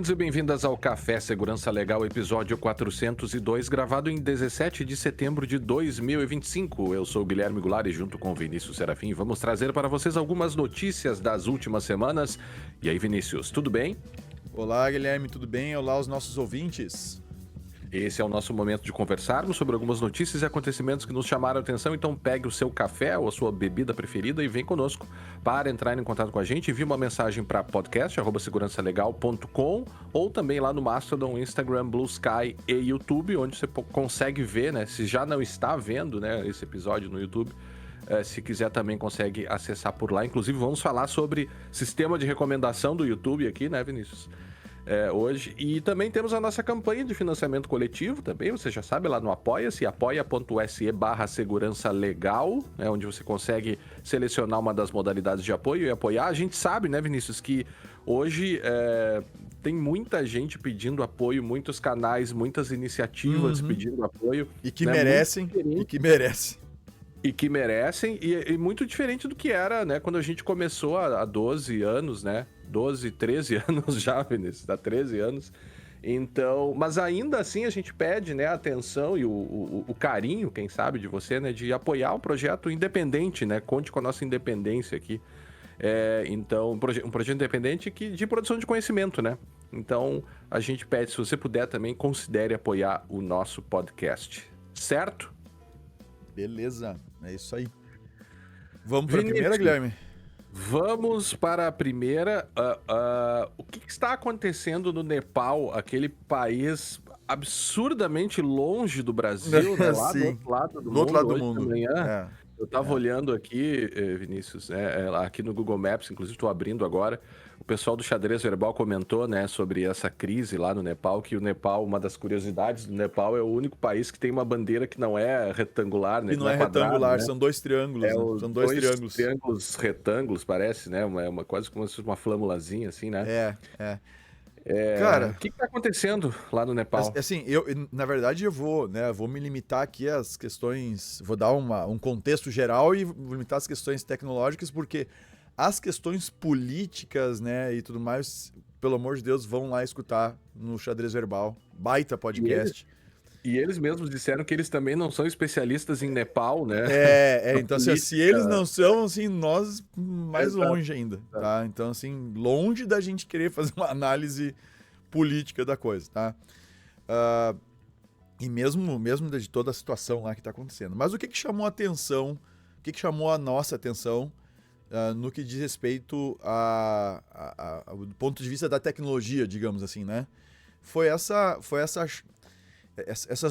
Bem-vindos e bem-vindas ao Café Segurança Legal, episódio 402, gravado em 17 de setembro de 2025. Eu sou o Guilherme Goulart e junto com o Vinícius Serafim vamos trazer para vocês algumas notícias das últimas semanas. E aí, Vinícius, tudo bem? Olá, Guilherme, tudo bem? Olá aos nossos ouvintes. Esse é o nosso momento de conversarmos sobre algumas notícias e acontecimentos que nos chamaram a atenção, então pegue o seu café ou a sua bebida preferida e vem conosco para entrar em contato com a gente. Envie uma mensagem para podcast@segurançalegal.com ou também lá no Mastodon, Instagram, Blue Sky e YouTube, onde você consegue ver, né? Se já não está vendo, né, esse episódio no YouTube, se quiser também consegue acessar por lá. Inclusive vamos falar sobre sistema de recomendação do YouTube aqui, né, Vinícius? Hoje. E também temos a nossa campanha de financiamento coletivo também, você já sabe, lá no Apoia-se, apoia.se/segurança legal, né, onde você consegue selecionar uma das modalidades de apoio e apoiar. A gente sabe, né, Vinícius, que hoje tem muita gente pedindo apoio, muitos canais, muitas iniciativas pedindo apoio. E que né, merecem, E que merecem, e muito diferente do que era, né, quando a gente começou há 12 anos, né, 12, 13 anos já, Vinícius, dá 13 anos. Então, mas ainda assim a gente pede, né, a atenção e o carinho, quem sabe, de você, né, de apoiar um projeto independente, né, conte com a nossa independência aqui. Então, um projeto independente de produção de conhecimento, né? Então, a gente pede, se você puder também, considere apoiar o nosso podcast, certo? Beleza, é isso aí. Vamos para a primeira, Guilherme? Vamos para a primeira. O que está acontecendo no Nepal, aquele país absurdamente longe do Brasil, né? Lá do outro lado do do outro mundo, lado do hoje mundo. de manhã. Eu estava olhando aqui, Vinícius, aqui no Google Maps, inclusive estou abrindo agora. O pessoal do Xadrez Verbal comentou, né, sobre essa crise lá no Nepal, que o Nepal, uma das curiosidades do Nepal, é o único país que tem uma bandeira que não é retangular, né, Que não é quadrada, retangular, né? são dois triângulos, né? São dois triângulos. Triângulos retângulos, parece, né? Quase como se fosse uma flâmulazinha, assim, né? O Cara, que tá acontecendo lá no Nepal? assim, na verdade, eu vou me limitar aqui às questões, vou dar um contexto geral e vou limitar as questões tecnológicas, porque as questões políticas, né, e tudo mais, pelo amor de Deus, vão lá escutar no Xadrez Verbal, baita podcast. E eles mesmos disseram que eles também não são especialistas em Nepal, né? Então assim, se eles não são, assim, nós mais longe ainda, tá? Então assim, longe da gente querer fazer uma análise política da coisa, tá? E mesmo de toda a situação lá que tá acontecendo. Mas o que chamou a atenção, o que chamou a nossa atenção no que diz respeito do ponto de vista da tecnologia, digamos assim, né? Foi essas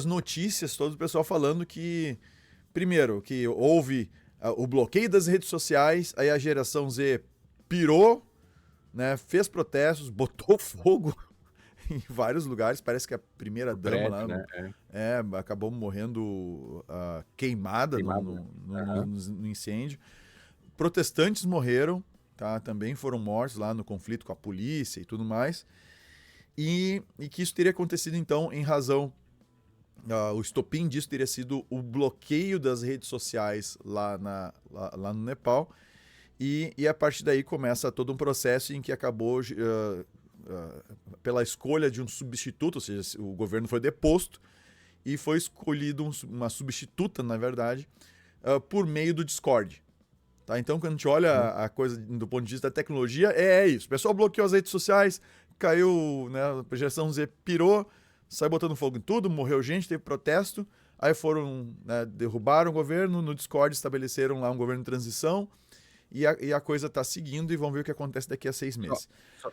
notícias, todo o pessoal falando que, primeiro, que houve o bloqueio das redes sociais, aí a geração Z pirou, né, fez protestos, botou fogo em vários lugares, parece que a primeira dama lá, né, acabou morrendo queimada no incêndio. Protestantes morreram, tá, também foram mortos lá no conflito com a polícia e tudo mais, e que isso teria acontecido então em razão o estopim disso teria sido o bloqueio das redes sociais lá no Nepal, e a partir daí começa todo um processo em que acabou pela escolha de um substituto, ou seja, o governo foi deposto e foi escolhido uma substituta, na verdade, por meio do Discord. Tá? Então, quando a gente olha a coisa do ponto de vista da tecnologia, é isso. O pessoal bloqueou as redes sociais, caiu, né, a geração Z pirou, saiu botando fogo em tudo, morreu gente, teve protesto, aí foram, né, derrubaram o governo, no Discord estabeleceram lá um governo de transição, e a coisa está seguindo, e vamos ver o que acontece daqui a 6 meses.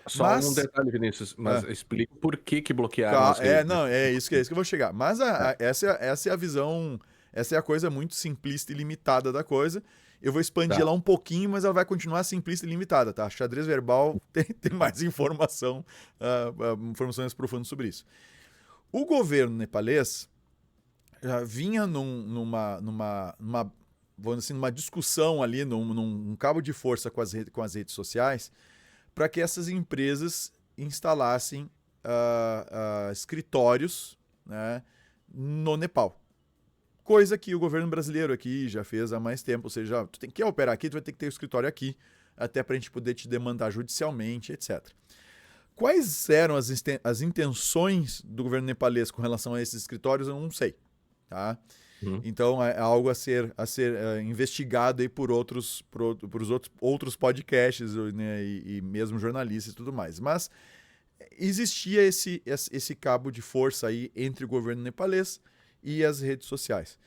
Só um detalhe, Vinícius, mas explica por que bloquearam as redes. É isso que eu vou chegar. Mas essa é a visão, essa é a coisa muito simplista e limitada da coisa. Eu vou expandir ela um pouquinho, mas ela vai continuar simplista e limitada, tá? Xadrez Verbal tem mais informações profundas sobre isso. O governo nepalês já vinha numa discussão ali, num cabo de força com as redes sociais, para que essas empresas instalassem escritórios, né, no Nepal. Coisa que o governo brasileiro aqui já fez há mais tempo, ou seja, tu quer operar aqui, tu vai ter que ter o escritório aqui, até para a gente poder te demandar judicialmente, etc. Quais eram as intenções do governo nepalês com relação a esses escritórios, eu não sei, tá? Então é algo a ser investigado aí por outros podcasts, né, e mesmo jornalistas e tudo mais. Mas existia esse cabo de força aí entre o governo nepalês e as redes sociais.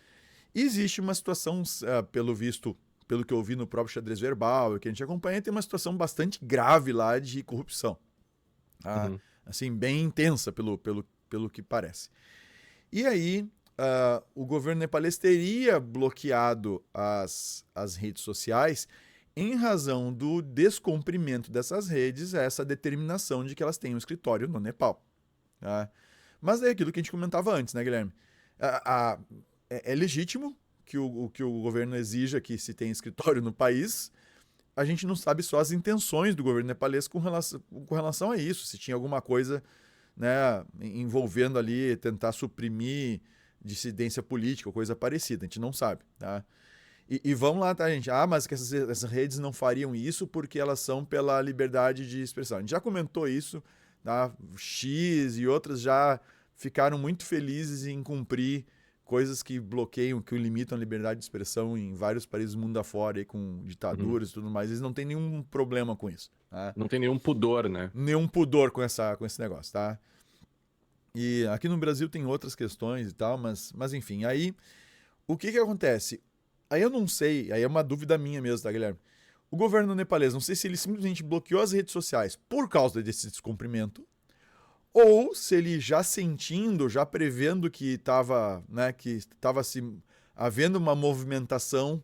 Existe uma situação, pelo visto, pelo que eu vi no próprio Xadrez Verbal, que a gente acompanha, tem uma situação bastante grave lá de corrupção. Assim, bem intensa, pelo que parece. E aí, o governo nepalês teria bloqueado as redes sociais em razão do descumprimento dessas redes, essa determinação de que elas têm um escritório no Nepal. Tá? Mas é aquilo que a gente comentava antes, né, Guilherme? É legítimo que o governo exija que se tenha escritório no país. A gente não sabe só as intenções do governo nepalês com relação a isso, se tinha alguma coisa, né, envolvendo ali, tentar suprimir dissidência política ou coisa parecida, a gente não sabe, tá? E vamos lá, tá, gente? Mas que essas redes não fariam isso porque elas são pela liberdade de expressão. A gente já comentou isso, tá? X e outras já ficaram muito felizes em cumprir coisas que bloqueiam, que limitam a liberdade de expressão em vários países do mundo afora, aí, com ditaduras e tudo mais. Eles não têm nenhum problema com isso. Tá? Não tem nenhum pudor, né? Nenhum pudor com esse negócio, tá? E aqui no Brasil tem outras questões e tal, mas enfim. Aí, o que acontece? Aí eu não sei, aí é uma dúvida minha mesmo, tá, Guilherme? O governo nepalês, não sei se ele simplesmente bloqueou as redes sociais por causa desse descumprimento, ou se ele já sentindo, já prevendo que estava, né, havendo uma movimentação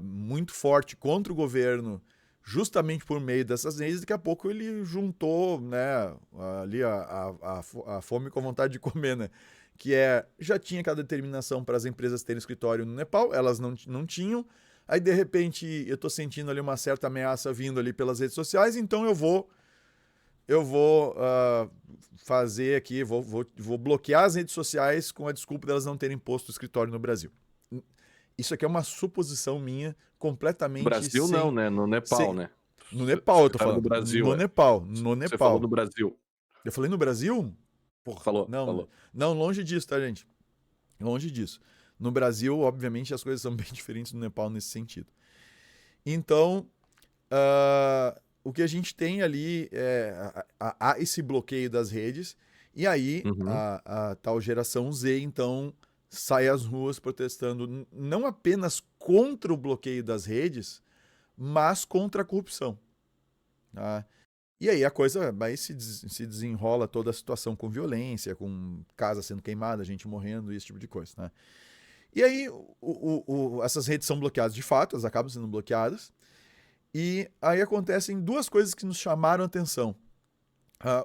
muito forte contra o governo, justamente por meio dessas leis, daqui a pouco ele juntou, né, ali a fome com a vontade de comer, né? Que já tinha aquela determinação para as empresas terem escritório no Nepal, elas não tinham. Aí, de repente, eu estou sentindo ali uma certa ameaça vindo ali pelas redes sociais, então eu vou fazer aqui, vou bloquear as redes sociais com a desculpa delas não terem posto escritório no Brasil. Isso aqui é uma suposição minha completamente... No Brasil não, né? No Nepal, né? No Nepal, eu tô falando. falando. No Brasil, no Nepal. Você falou no Brasil. Eu falei no Brasil? Porra, Falou. Não, longe disso, tá, gente? Longe disso. No Brasil, obviamente, as coisas são bem diferentes do Nepal nesse sentido. Então, o que a gente tem ali há esse bloqueio das redes, e aí a tal geração Z, então, sai às ruas protestando não apenas contra o bloqueio das redes, mas contra a corrupção. Tá? E aí a coisa se desenrola toda a situação com violência, com casa sendo queimada, gente morrendo, esse tipo de coisa. Né? E aí essas redes são bloqueadas de fato, elas acabam sendo bloqueadas. E aí acontecem duas coisas que nos chamaram a atenção.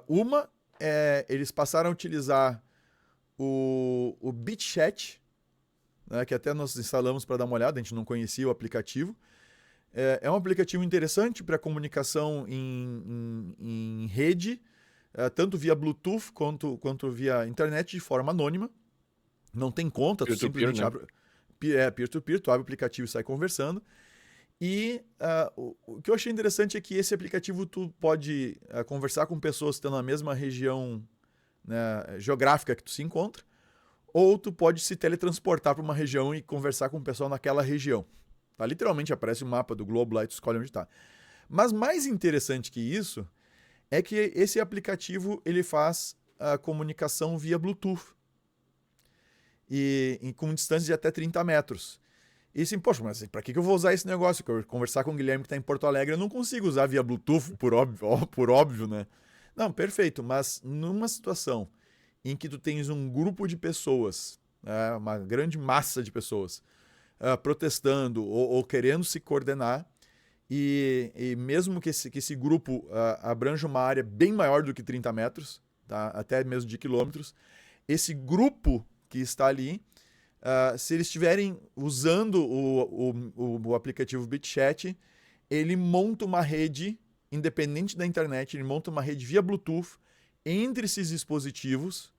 Uma é eles passaram a utilizar o BitChat, né, que até nós instalamos para dar uma olhada, a gente não conhecia o aplicativo. É um aplicativo interessante para comunicação em rede, tanto via Bluetooth quanto via internet de forma anônima. Não tem conta, tu simplesmente abre... peer-to-peer, tu abre o aplicativo e sai conversando. E o que eu achei interessante é que esse aplicativo tu pode conversar com pessoas que estão na mesma região, né, geográfica que tu se encontra, ou tu pode se teletransportar para uma região e conversar com o pessoal naquela região. Tá? Literalmente aparece o mapa do globo lá e tu escolhe onde está. Mas mais interessante que isso é que esse aplicativo ele faz a comunicação via Bluetooth e com distância de até 30 metros. E assim, poxa, mas para que eu vou usar esse negócio? Eu conversar com o Guilherme que está em Porto Alegre, eu não consigo usar via Bluetooth, por óbvio, né? Não, perfeito, mas numa situação em que tu tens um grupo de pessoas, uma grande massa de pessoas, protestando ou querendo se coordenar, e mesmo que esse grupo abranja uma área bem maior do que 30 metros, tá? Até mesmo de quilômetros, esse grupo que está ali, se eles estiverem usando o aplicativo BitChat, ele monta uma rede, independente da internet, ele monta uma rede via Bluetooth entre esses dispositivos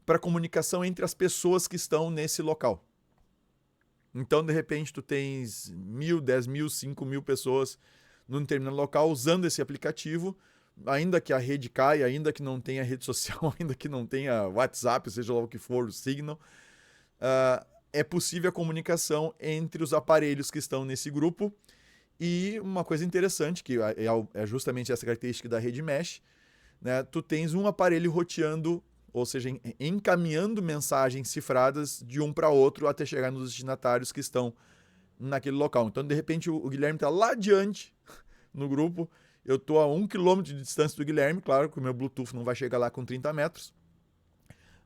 para comunicação entre as pessoas que estão nesse local. Então, de repente, tu tens 1.000, 10.000, 5.000 pessoas num determinado local usando esse aplicativo ainda que a rede caia, ainda que não tenha rede social, ainda que não tenha WhatsApp, seja lá o que for, o Signal, é possível a comunicação entre os aparelhos que estão nesse grupo. E uma coisa interessante, que é justamente essa característica da rede mesh, né? Tu tens um aparelho roteando, ou seja, encaminhando mensagens cifradas de um para outro até chegar nos destinatários que estão naquele local. Então, de repente, o Guilherme está lá adiante no grupo, eu estou a 1 quilômetro de distância do Guilherme, claro que o meu Bluetooth não vai chegar lá com 30 metros,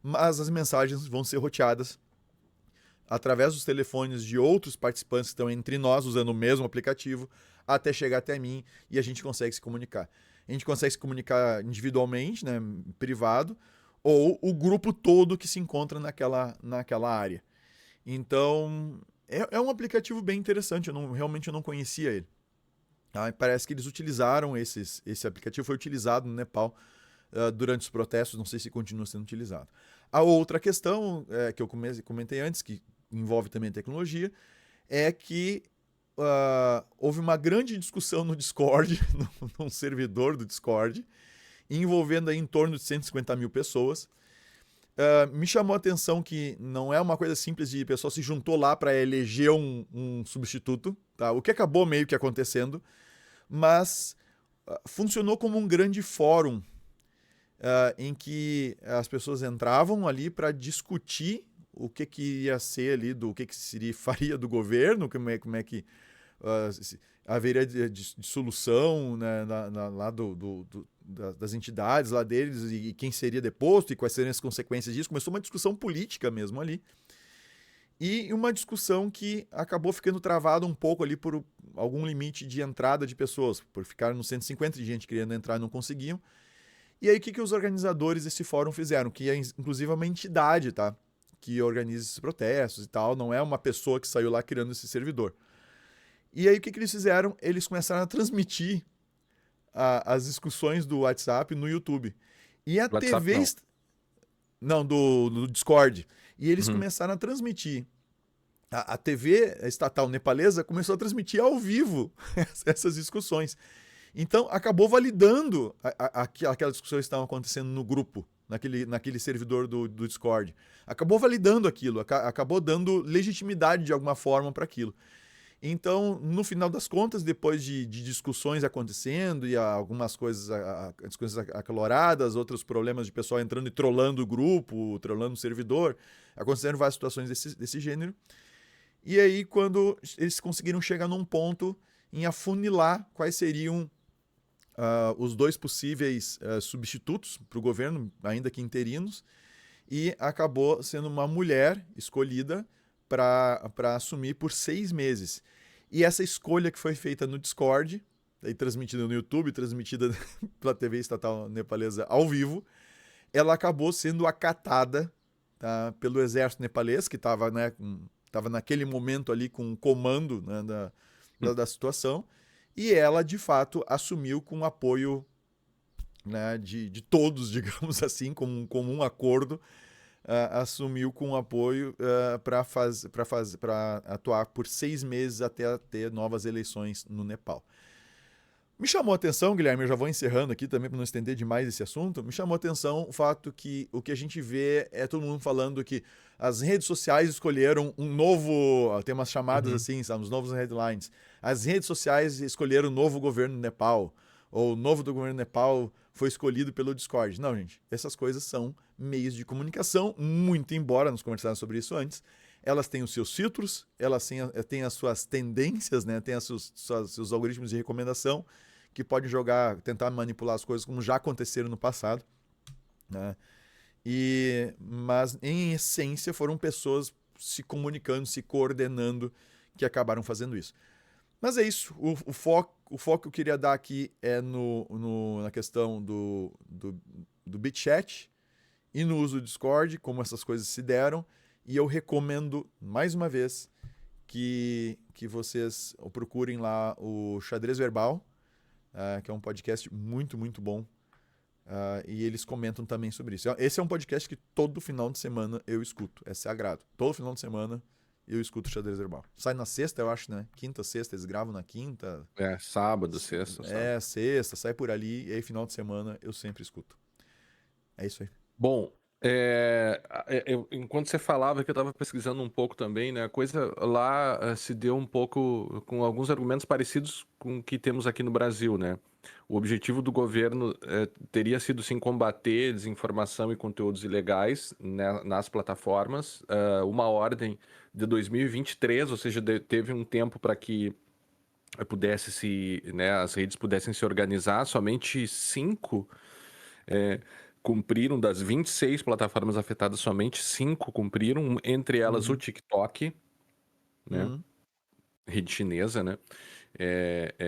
mas as mensagens vão ser roteadas através dos telefones de outros participantes que estão entre nós, usando o mesmo aplicativo, até chegar até mim e a gente consegue se comunicar. A gente consegue se comunicar individualmente, né, privado, ou o grupo todo que se encontra naquela área. Então, é um aplicativo bem interessante, realmente eu não conhecia ele. Parece que eles utilizaram esse aplicativo, foi utilizado no Nepal durante os protestos, não sei se continua sendo utilizado. A outra questão que eu comentei antes, que envolve também a tecnologia, é que houve uma grande discussão no Discord, num servidor do Discord, envolvendo aí em torno de 150 mil pessoas. Me chamou a atenção que não é uma coisa simples de pessoal se juntou lá para eleger um substituto, tá? O que acabou meio que acontecendo, mas funcionou como um grande fórum em que as pessoas entravam ali para discutir o que ia ser ali, o que faria do governo, como é que haveria de solução, né, lá das entidades lá deles e quem seria deposto e quais seriam as consequências disso. Começou uma discussão política mesmo ali. E uma discussão que acabou ficando travada um pouco ali por algum limite de entrada de pessoas, por ficar nos 150 de gente querendo entrar e não conseguiam. E aí o que os organizadores desse fórum fizeram? Que é inclusive uma entidade, tá? Que organiza esses protestos e tal, não é uma pessoa que saiu lá criando esse servidor. E aí o que eles fizeram? Eles começaram a transmitir as discussões do WhatsApp no YouTube. E a WhatsApp TV... Não, do Discord. E eles Uhum. começaram a transmitir. A TV estatal nepalesa começou a transmitir ao vivo essas discussões. Então, acabou validando aquelas discussões que estavam acontecendo no grupo, naquele servidor do Discord. Acabou validando aquilo, acabou dando legitimidade de alguma forma para aquilo. Então, no final das contas, depois de discussões acontecendo e algumas coisas, discussões acaloradas, outros problemas de pessoal entrando e trollando o grupo, trollando o servidor, aconteceram várias situações desse gênero. E aí, quando eles conseguiram chegar num ponto em afunilar quais seriam os dois possíveis substitutos para o governo, ainda que interinos, e acabou sendo uma mulher escolhida para assumir por 6 meses. E essa escolha que foi feita no Discord, aí transmitida no YouTube, transmitida pela TV estatal nepalesa ao vivo, ela acabou sendo acatada, tá, pelo exército nepalês, que estava, né, naquele momento ali com o comando, né, da situação, e ela, de fato, assumiu com o apoio, né, de todos, digamos assim, como um acordo, assumiu com apoio para atuar por 6 meses até ter novas eleições no Nepal. Me chamou a atenção, Guilherme, eu já vou encerrando aqui também para não estender demais esse assunto, me chamou a atenção o fato que o que a gente vê é todo mundo falando que as redes sociais escolheram um novo, tem umas chamadas assim, sabe, os novos headlines, as redes sociais escolheram o novo governo do Nepal, ou o novo do governo do Nepal foi escolhido pelo Discord. Não, gente, essas coisas são meios de comunicação, muito embora, nós conversamos sobre isso antes, elas têm os seus filtros, elas têm as suas tendências, né? Têm seus algoritmos de recomendação, que podem tentar manipular as coisas como já aconteceram no passado, né? Mas, em essência, foram pessoas se comunicando, se coordenando, que acabaram fazendo isso. Mas é isso, o foco que eu queria dar aqui é na questão do BitChat e no uso do Discord, como essas coisas se deram, e eu recomendo, mais uma vez, que vocês procurem lá o Xadrez Verbal, que é um podcast muito, muito bom, e eles comentam também sobre isso. Esse é um podcast que todo final de semana eu escuto, é sagrado. Todo final de semana eu escuto Xadrez Verbal. Sai na sexta, eu acho, né? Quinta, sexta, eles gravam na quinta. Sábado, sexta, sábado. Sexta, sai por ali, e aí final de semana eu sempre escuto. É isso aí. Bom, enquanto você falava que eu estava pesquisando um pouco também, né? A coisa lá se deu um pouco com alguns argumentos parecidos com o que temos aqui no Brasil, né? O objetivo do governo teria sido sim combater desinformação e conteúdos ilegais, né, nas plataformas. Uma ordem de 2023, ou seja, teve um tempo para que né, as redes pudessem se organizar. Somente 5 cumpriram. Das 26 plataformas afetadas, somente 5 cumpriram, entre elas o TikTok, né? Uhum. Rede chinesa, né?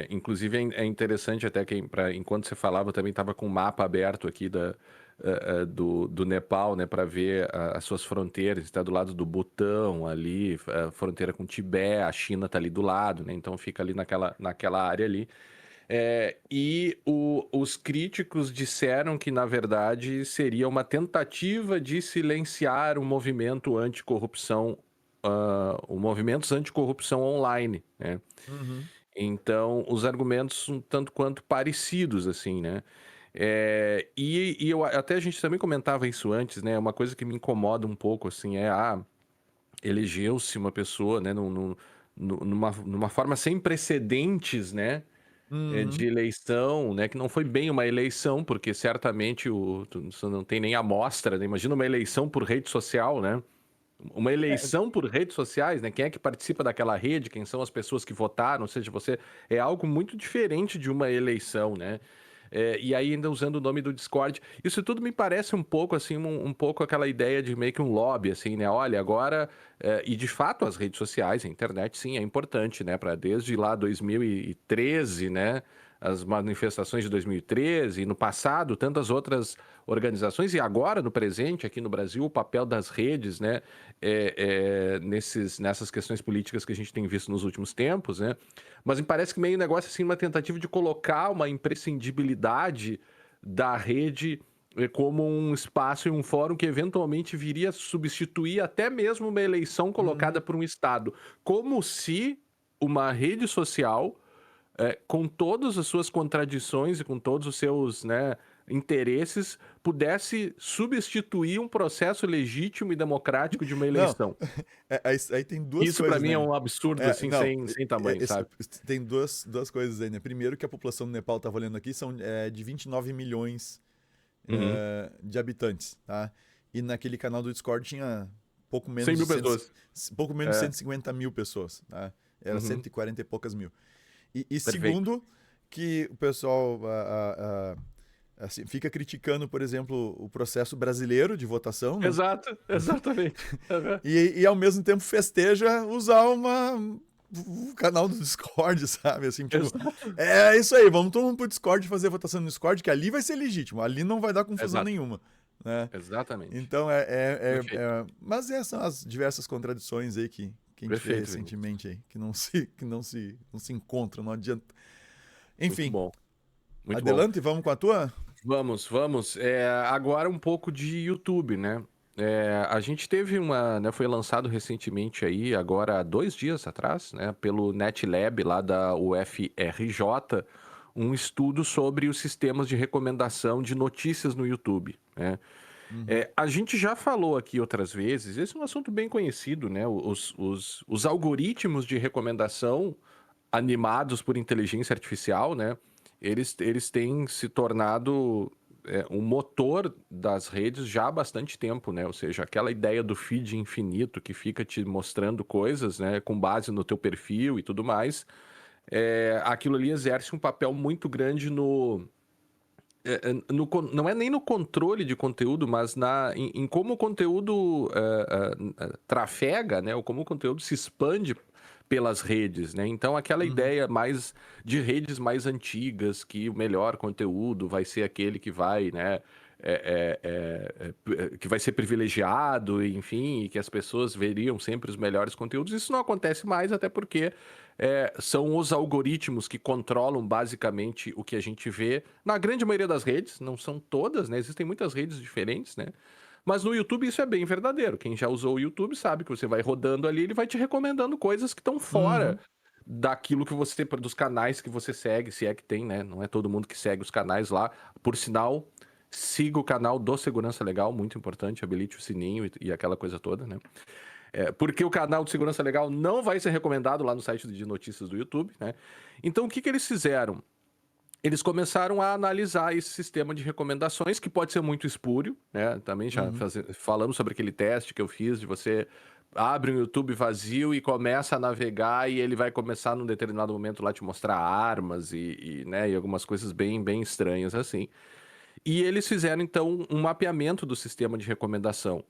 Inclusive é interessante até que enquanto você falava, eu também estava com o mapa aberto aqui do Nepal, né, para ver as suas fronteiras. Está do lado do Butão ali, a fronteira com o Tibete, a China está ali do lado, né? Então fica ali naquela área ali. Os críticos disseram que, na verdade, seria uma tentativa de silenciar o movimento anticorrupção, os movimentos anticorrupção online, né? Uhum. Então, os argumentos um tanto quanto parecidos, assim, né? Até a gente também comentava isso antes, né? Uma coisa que me incomoda um pouco, assim, elegeu-se uma pessoa, né, numa forma sem precedentes, né? De Uhum. eleição, né, que não foi bem uma eleição, porque certamente você não tem nem amostra, né? Imagina uma eleição por rede social, né? Uma É, eleição por redes sociais, né? Quem é que participa daquela rede, quem são as pessoas que votaram, ou seja, é algo muito diferente de uma eleição, né? E aí ainda usando o nome do Discord, isso tudo me parece um pouco assim, um pouco aquela ideia de meio que um lobby, assim, né? Olha, agora, e de fato as redes sociais, a internet, sim, é importante, né? Para desde lá 2013, né? As manifestações de 2013 e no passado, tantas outras organizações, e agora no presente, aqui no Brasil, o papel das redes, né? Nessas questões políticas que a gente tem visto nos últimos tempos, né? Mas me parece que meio um negócio assim, uma tentativa de colocar uma imprescindibilidade da rede como um espaço e um fórum que eventualmente viria a substituir até mesmo uma eleição colocada uhum. por um Estado. Como se uma rede social, com todas as suas contradições e com todos os seus, né, interesses, pudesse substituir um processo legítimo e democrático de uma Não, eleição. aí tem duas Isso para coisas, mim é né? um absurdo assim, Não, sem tamanho, sabe? tem duas coisas aí, né? Primeiro que a população do Nepal, tá olhando aqui, são de 29 milhões Uhum. de habitantes, tá? E naquele canal do Discord tinha pouco 100 menos de mil pessoas. pouco menos de É. 150 mil pessoas, tá? Era Uhum. 140 e poucas mil. E Perfeito. segundo, que o pessoal assim, fica criticando, por exemplo, o processo brasileiro de votação, né? Exato, exatamente. Aham. E ao mesmo tempo festeja usar o canal do Discord, sabe? Assim, tipo, Exato, é isso aí, vamos todo mundo pro Discord fazer votação no Discord, que ali vai ser legítimo, ali não vai dar confusão exato, nenhuma, né? exatamente. Então Perfeito, mas essas são as diversas contradições aí que a gente vê perfeito, Vinícius. recentemente aí, não se encontram, não adianta. Muito Enfim, bom, muito bom. adelante, vamos com a tua? Vamos. Agora um pouco de YouTube, né? A gente teve né, foi lançado recentemente aí, agora há 2 dias atrás, né, pelo NetLab lá da UFRJ, um estudo sobre os sistemas de recomendação de notícias no YouTube, né? Uhum, A gente já falou aqui outras vezes, esse é um assunto bem conhecido, né? Os algoritmos de recomendação animados por inteligência artificial, né? Eles têm se tornado um motor das redes já há bastante tempo, né? Ou seja, aquela ideia do feed infinito que fica te mostrando coisas, né? Com base no teu perfil e tudo mais. Aquilo ali exerce um papel muito grande não é nem no controle de conteúdo, mas em como o conteúdo trafega, né? Ou como o conteúdo se expande pelas redes, né? Então, aquela uhum, ideia mais de redes mais antigas, que o melhor conteúdo vai ser aquele que vai, né? Que vai ser privilegiado, enfim, e que as pessoas veriam sempre os melhores conteúdos. Isso não acontece mais, até porque são os algoritmos que controlam basicamente o que a gente vê na grande maioria das redes, não são todas, né? Existem muitas redes diferentes, né? Mas no YouTube isso é bem verdadeiro. Quem já usou o YouTube sabe que você vai rodando ali, ele vai te recomendando coisas que estão fora Uhum. daquilo que você, dos canais que você segue, se é que tem, né? Não é todo mundo que segue os canais lá. Por sinal, siga o canal do Segurança Legal, muito importante, habilite o sininho e aquela coisa toda, né? Porque o canal de Segurança Legal não vai ser recomendado lá no site de notícias do YouTube, né? Então, o que que eles fizeram? Eles começaram a analisar esse sistema de recomendações, que pode ser muito espúrio, né? Também já Uhum. falamos sobre aquele teste que eu fiz de você abre um YouTube vazio e começa a navegar e ele vai começar num determinado momento lá te mostrar armas né, e algumas coisas bem, bem estranhas assim. E eles fizeram então um mapeamento do sistema de recomendação.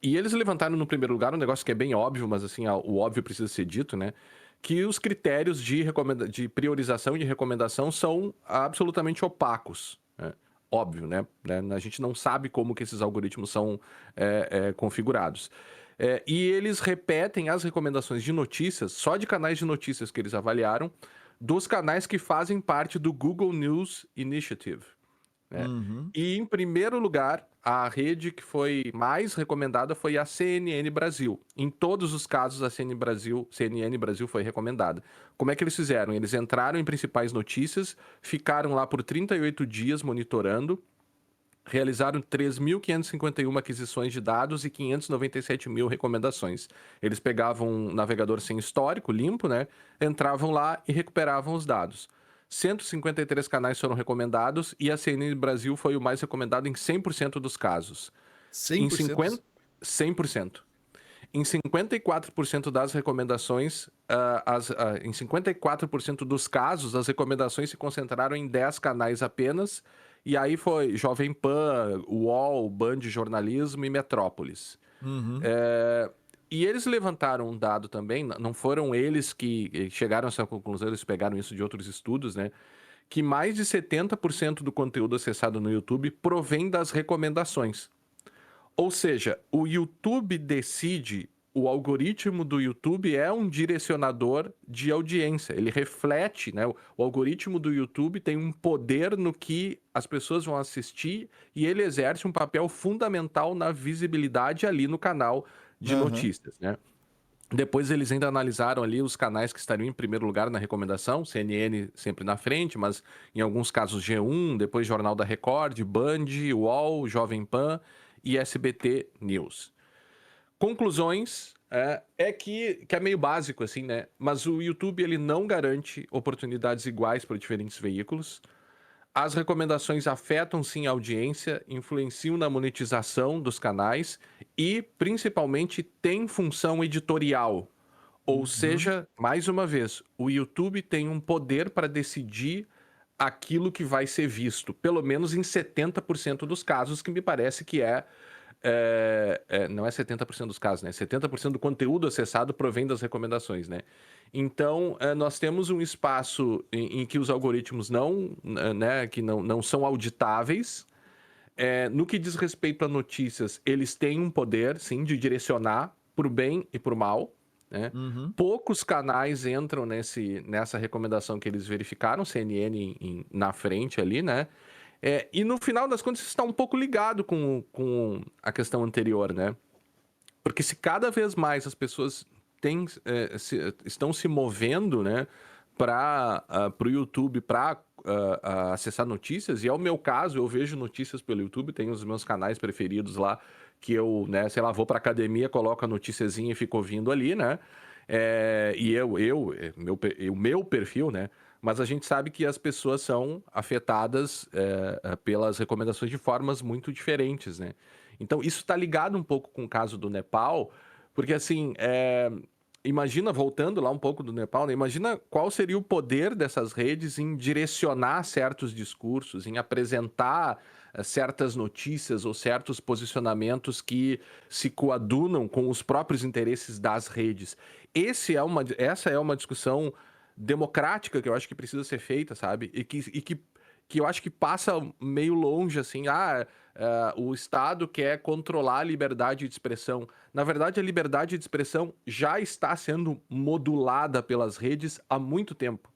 E eles levantaram no primeiro lugar um negócio que é bem óbvio, mas assim, o óbvio precisa ser dito, né? Que os critérios de priorização e de recomendação são absolutamente opacos. Né? Óbvio, né? A gente não sabe como que esses algoritmos são configurados. E eles repetem as recomendações de notícias, só de canais de notícias que eles avaliaram, dos canais que fazem parte do Google News Initiative. Né? Uhum. E em primeiro lugar, a rede que foi mais recomendada foi a CNN Brasil. Em todos os casos, a CNN Brasil foi recomendada. Como é que eles fizeram? Eles entraram em principais notícias, ficaram lá por 38 dias monitorando, realizaram 3.551 aquisições de dados e 597 mil recomendações. Eles pegavam um navegador sem histórico, limpo, né? Entravam lá e recuperavam os dados. 153 canais foram recomendados e a CNN Brasil foi o mais recomendado em 100% dos casos. cem Em por cento 100%. Em 54% das recomendações, em 54% dos casos, as recomendações se concentraram em 10 canais apenas, e aí foi Jovem Pan, UOL, Band Jornalismo e Metrópolis. Uhum. É, e eles levantaram um dado também, não foram eles que chegaram a essa conclusão, eles pegaram isso de outros estudos, né? Que mais de 70% do conteúdo acessado no YouTube provém das recomendações. Ou seja, o YouTube decide, o algoritmo do YouTube é um direcionador de audiência. Ele reflete, né? O algoritmo do YouTube tem um poder no que as pessoas vão assistir e ele exerce um papel fundamental na visibilidade ali no canal de Aham. notícias, né? Depois eles ainda analisaram ali os canais que estariam em primeiro lugar na recomendação, CNN sempre na frente, mas em alguns casos G1, depois Jornal da Record, Band, UOL, Jovem Pan e SBT News. Conclusões que é meio básico assim, né? Mas o YouTube ele não garante oportunidades iguais para diferentes veículos. As recomendações afetam sim a audiência, influenciam na monetização dos canais e, principalmente, têm função editorial. Ou Uhum. seja, mais uma vez, o YouTube tem um poder para decidir aquilo que vai ser visto, pelo menos em 70% dos casos, que me parece que não é 70% dos casos, né? 70% do conteúdo acessado provém das recomendações, né? Então, nós temos um espaço em que os algoritmos não são auditáveis. No que diz respeito a notícias, eles têm um poder, sim, de direcionar para o bem e para o mal, né? Uhum. Poucos canais entram nessa recomendação que eles verificaram, CNN na frente ali, né? E no final das contas, isso está um pouco ligado com a questão anterior, né? Porque se cada vez mais as pessoas estão se movendo, né, para o YouTube, para acessar notícias, e é o meu caso, eu vejo notícias pelo YouTube, tenho os meus canais preferidos lá, que eu, né, sei lá, vou para academia, coloco a noticiazinha e fico ouvindo ali, né? O meu perfil, né? Mas a gente sabe que as pessoas são afetadas pelas recomendações de formas muito diferentes, né? Então, isso está ligado um pouco com o caso do Nepal, porque assim, imagina, voltando lá um pouco do Nepal, né? Imagina qual seria o poder dessas redes em direcionar certos discursos, em apresentar certas notícias ou certos posicionamentos que se coadunam com os próprios interesses das redes. Essa é uma discussão democrática que eu acho que precisa ser feita, sabe? Que eu acho que passa meio longe, assim, o Estado quer controlar a liberdade de expressão. Na verdade, a liberdade de expressão já está sendo modulada pelas redes há muito tempo.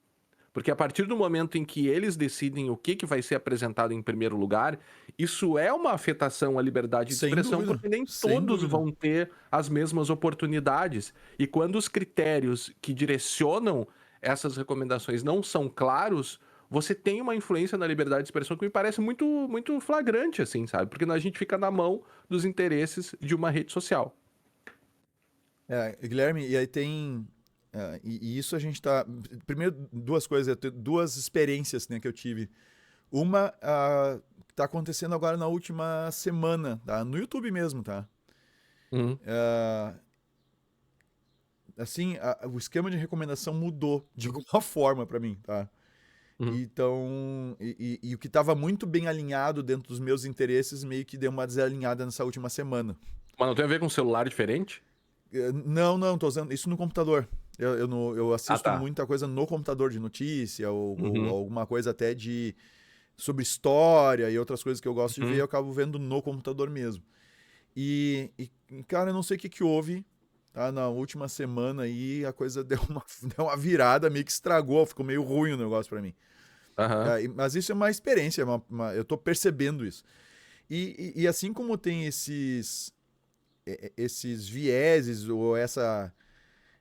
Porque a partir do momento em que eles decidem o que vai ser apresentado em primeiro lugar, isso é uma afetação à liberdade de Sem expressão, dúvida, porque nem sem todos dúvida. vão ter as mesmas oportunidades. E quando os critérios que direcionam essas recomendações não são claros, você tem uma influência na liberdade de expressão que me parece muito, muito flagrante, assim, sabe? Porque a gente fica na mão dos interesses de uma rede social. Guilherme, e aí tem. E isso a gente tá. Primeiro, duas coisas, eu tenho duas experiências, né, que eu tive. Uma tá acontecendo agora na última semana, tá? No YouTube mesmo, tá? Uhum, Ah, assim, o esquema de recomendação mudou de alguma forma pra mim, tá? uhum. Então, e o que estava muito bem alinhado dentro dos meus interesses meio que deu uma desalinhada nessa última semana. Mas não tem a ver com um celular diferente? Não, tô usando isso no computador. Eu Ah, assisto tá. muita coisa no computador de notícia, ou Uhum, alguma coisa até sobre história e outras coisas que eu gosto de ver, eu uhum. acabo vendo no computador mesmo. Cara, eu não sei o que houve, tá? Na última semana aí a coisa deu uma virada, meio que estragou, ficou meio ruim o negócio pra mim. Aham. Mas isso é uma experiência, eu tô percebendo isso. E assim como tem esses vieses ou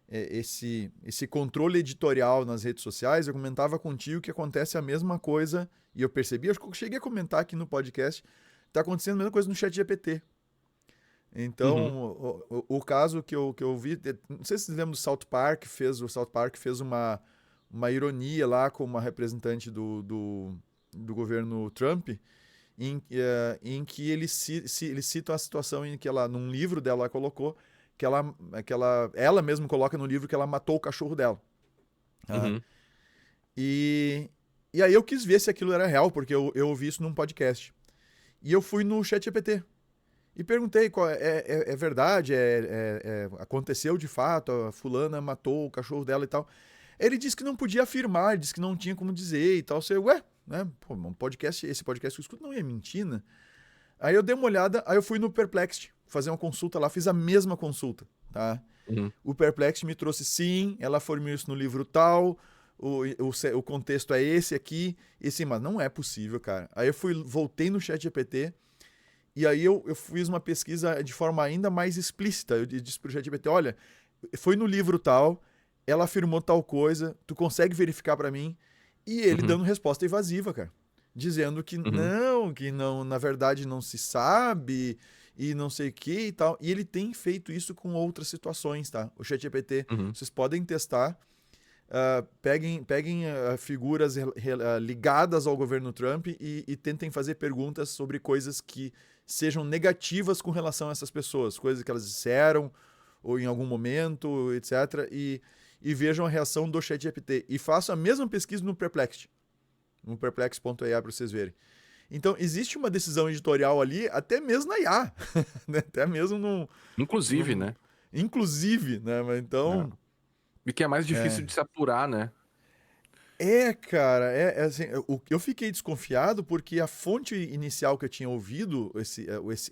esse controle editorial nas redes sociais, eu comentava contigo que acontece a mesma coisa, e eu percebi, acho que eu cheguei a comentar aqui no podcast, tá acontecendo a mesma coisa no chat GPT. Uhum. Então, o caso que eu vi, não sei se você lembra do South Park, o South Park fez uma ironia lá com uma representante do governo Trump, em que eles citam a situação em que ela, num livro dela, ela colocou ela mesma coloca no livro que ela matou o cachorro dela. Tá? Uhum. E, e aí eu quis ver se aquilo era real, porque eu ouvi isso num podcast. E eu fui no ChatGPT e perguntei é verdade, aconteceu de fato, a fulana matou o cachorro dela e tal. Ele disse que não podia afirmar, disse que não tinha como dizer e tal. Né? Pô, esse podcast que eu escuto não é mentira. Aí eu dei uma olhada, aí eu fui no Perplexity fazer uma consulta lá, fiz a mesma consulta, tá? Uhum. O Perplexity me trouxe sim, ela formou isso no livro tal, o contexto é esse aqui, e sim, mas não é possível, cara. Aí voltei no chat GPT, e aí eu fiz uma pesquisa de forma ainda mais explícita. Eu disse pro chat GPT, olha, foi no livro tal, ela afirmou tal coisa, tu consegue verificar pra mim? E ele Uhum. dando resposta evasiva, cara. Dizendo Uhum. que não, na verdade não se sabe e não sei o que e tal. E ele tem feito isso com outras situações, tá? O ChatGPT, Uhum. vocês podem testar. Peguem figuras ligadas ao governo Trump e tentem fazer perguntas sobre coisas que sejam negativas com relação a essas pessoas, coisas que elas disseram ou em algum momento, etc. E vejam a reação do ChatGPT. E façam a mesma pesquisa no perplex.ai para vocês verem. Então, existe uma decisão editorial ali, até mesmo na IA, né? Até mesmo Inclusive, num- né? inclusive, né? Mas É. então, E que é mais difícil é, de se apurar, né? cara, assim, eu fiquei desconfiado porque a fonte inicial que eu tinha ouvido,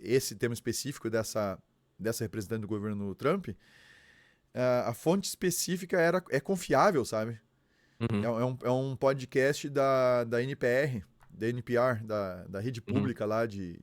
esse tema específico dessa representante do governo Trump, a fonte específica é confiável, sabe? Uhum. É um podcast da NPR, da NPR, da rede Uhum. pública lá de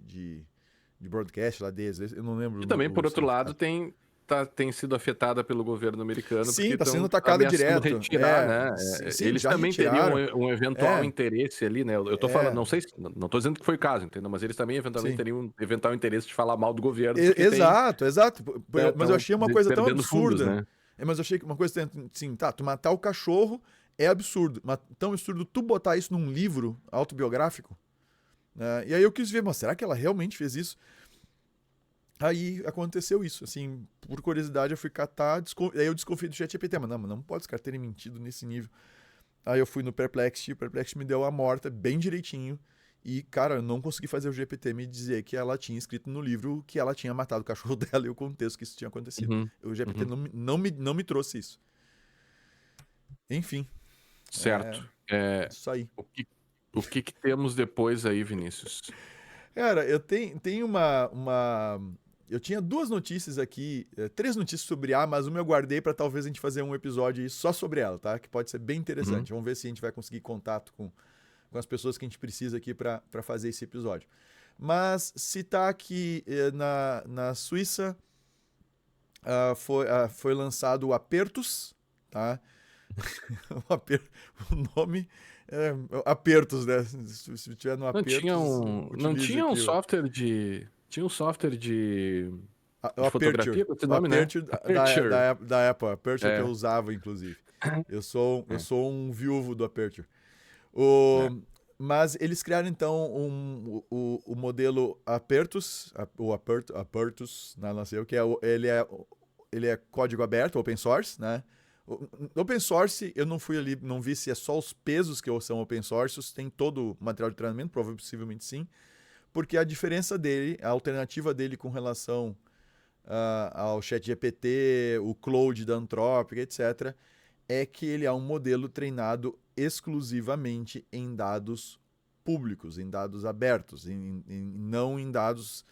broadcast lá deles. Eu não lembro E também, o por outro lado, significado. tem sido afetada pelo governo americano porque Sim, tá sendo estão atacada ameaçando direto. retirar, né? Sim, Eles já também teriam retiraram. um eventual É, interesse ali, né? Eu tô falando, é, não sei, não tô dizendo que foi o caso, entendeu? Mas eles também eventualmente sim. teriam um eventual interesse de falar mal do governo porque Exato, exato. Mas eu estão achei uma coisa tão perdendo fundos, absurda. né? Mas eu achei que uma coisa assim, tá, tu matar o cachorro é absurdo. Mas tão absurdo tu botar isso num livro autobiográfico, né? E aí eu quis ver, mas será que ela realmente fez isso? Aí aconteceu isso, assim, por curiosidade eu fui catar, aí eu desconfiei do ChatGPT, mas não pode os caras terem mentido nesse nível. Aí eu fui no Perplexity, o Perplexity me deu a morta bem direitinho, e, cara, eu não consegui fazer o GPT me dizer que ela tinha escrito no livro que ela tinha matado o cachorro dela e o contexto que isso tinha acontecido. Uhum. O GPT Uhum. não me trouxe isso. Enfim, é Certo. É, isso aí. o que, o que que temos depois aí, Vinícius? Cara, eu tenho uma. eu tinha duas notícias aqui, três notícias sobre A, mas uma eu guardei para talvez a gente fazer um episódio aí só sobre ela, tá? Que pode ser bem interessante. Vamos ver se a gente vai conseguir contato com as pessoas que a gente precisa aqui para fazer esse episódio. Mas citar aqui na Suíça foi lançado o Apertus, tá? O nome é Apertus, né? Se tiver no Apertus, Não tinha um software de... Tinha um software de fotografia com esse nome, né? Aperture da Apple, Aperture que eu É. usava, inclusive. Eu sou um viúvo do Aperture. É. Mas eles criaram, então, o modelo Apertus, Apertus, não sei o que é, ele é código aberto, open source, né? Open source, eu não fui ali, não vi se é só os pesos que são open source, tem todo o material de treinamento, possivelmente sim, porque a diferença dele, a alternativa dele com relação ao ChatGPT, o Claude da Anthropic, etc., é que ele é um modelo treinado exclusivamente em dados públicos, em dados abertos, não em dados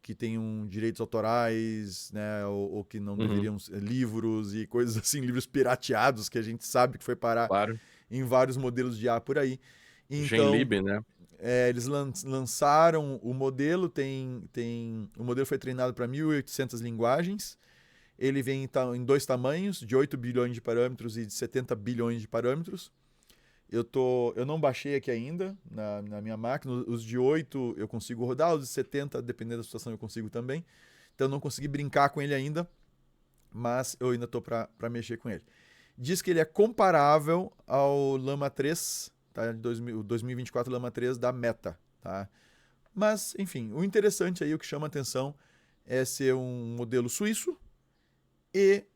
que tenham direitos autorais, né, ou que não deveriam ser livros e coisas assim, livros pirateados que a gente sabe que foi parar em vários modelos de IA por aí. Então, Genlib, né? Eles lançaram o modelo, o modelo foi treinado para 1.800 linguagens. Ele vem em dois tamanhos, de 8 bilhões de parâmetros e de 70 bilhões de parâmetros. Eu não baixei aqui ainda na minha máquina. Os de 8 eu consigo rodar, os de 70, dependendo da situação, eu consigo também. Então eu não consegui brincar com ele ainda, mas eu ainda estou para mexer com ele. Diz que ele é comparável ao Llama 3, tá? O 2024 Llama 3 da Meta. Tá? Mas, enfim, o interessante aí, o que chama atenção, é ser um modelo suíço, e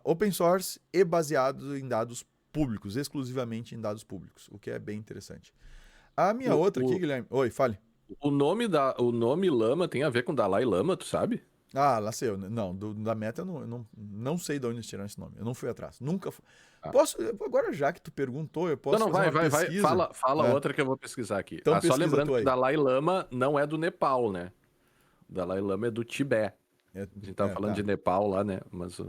open source e baseado em dados públicos, exclusivamente em dados públicos, o que é bem interessante. A minha outra aqui, Guilherme... Oi, fale. O nome Lama tem a ver com Dalai Lama, tu sabe? Ah, lá sei eu. Não, da Meta eu não sei de onde eles tiraram esse nome. Eu não fui atrás. Nunca fui. Agora já que tu perguntou, eu posso fazer uma pesquisa? Vai. Fala outra que eu vou pesquisar aqui. Então Só pesquisa lembrando tu aí. que Dalai Lama não é do Nepal, né? O Dalai Lama é do Tibete. A gente tava falando de Nepal lá, né? Mas...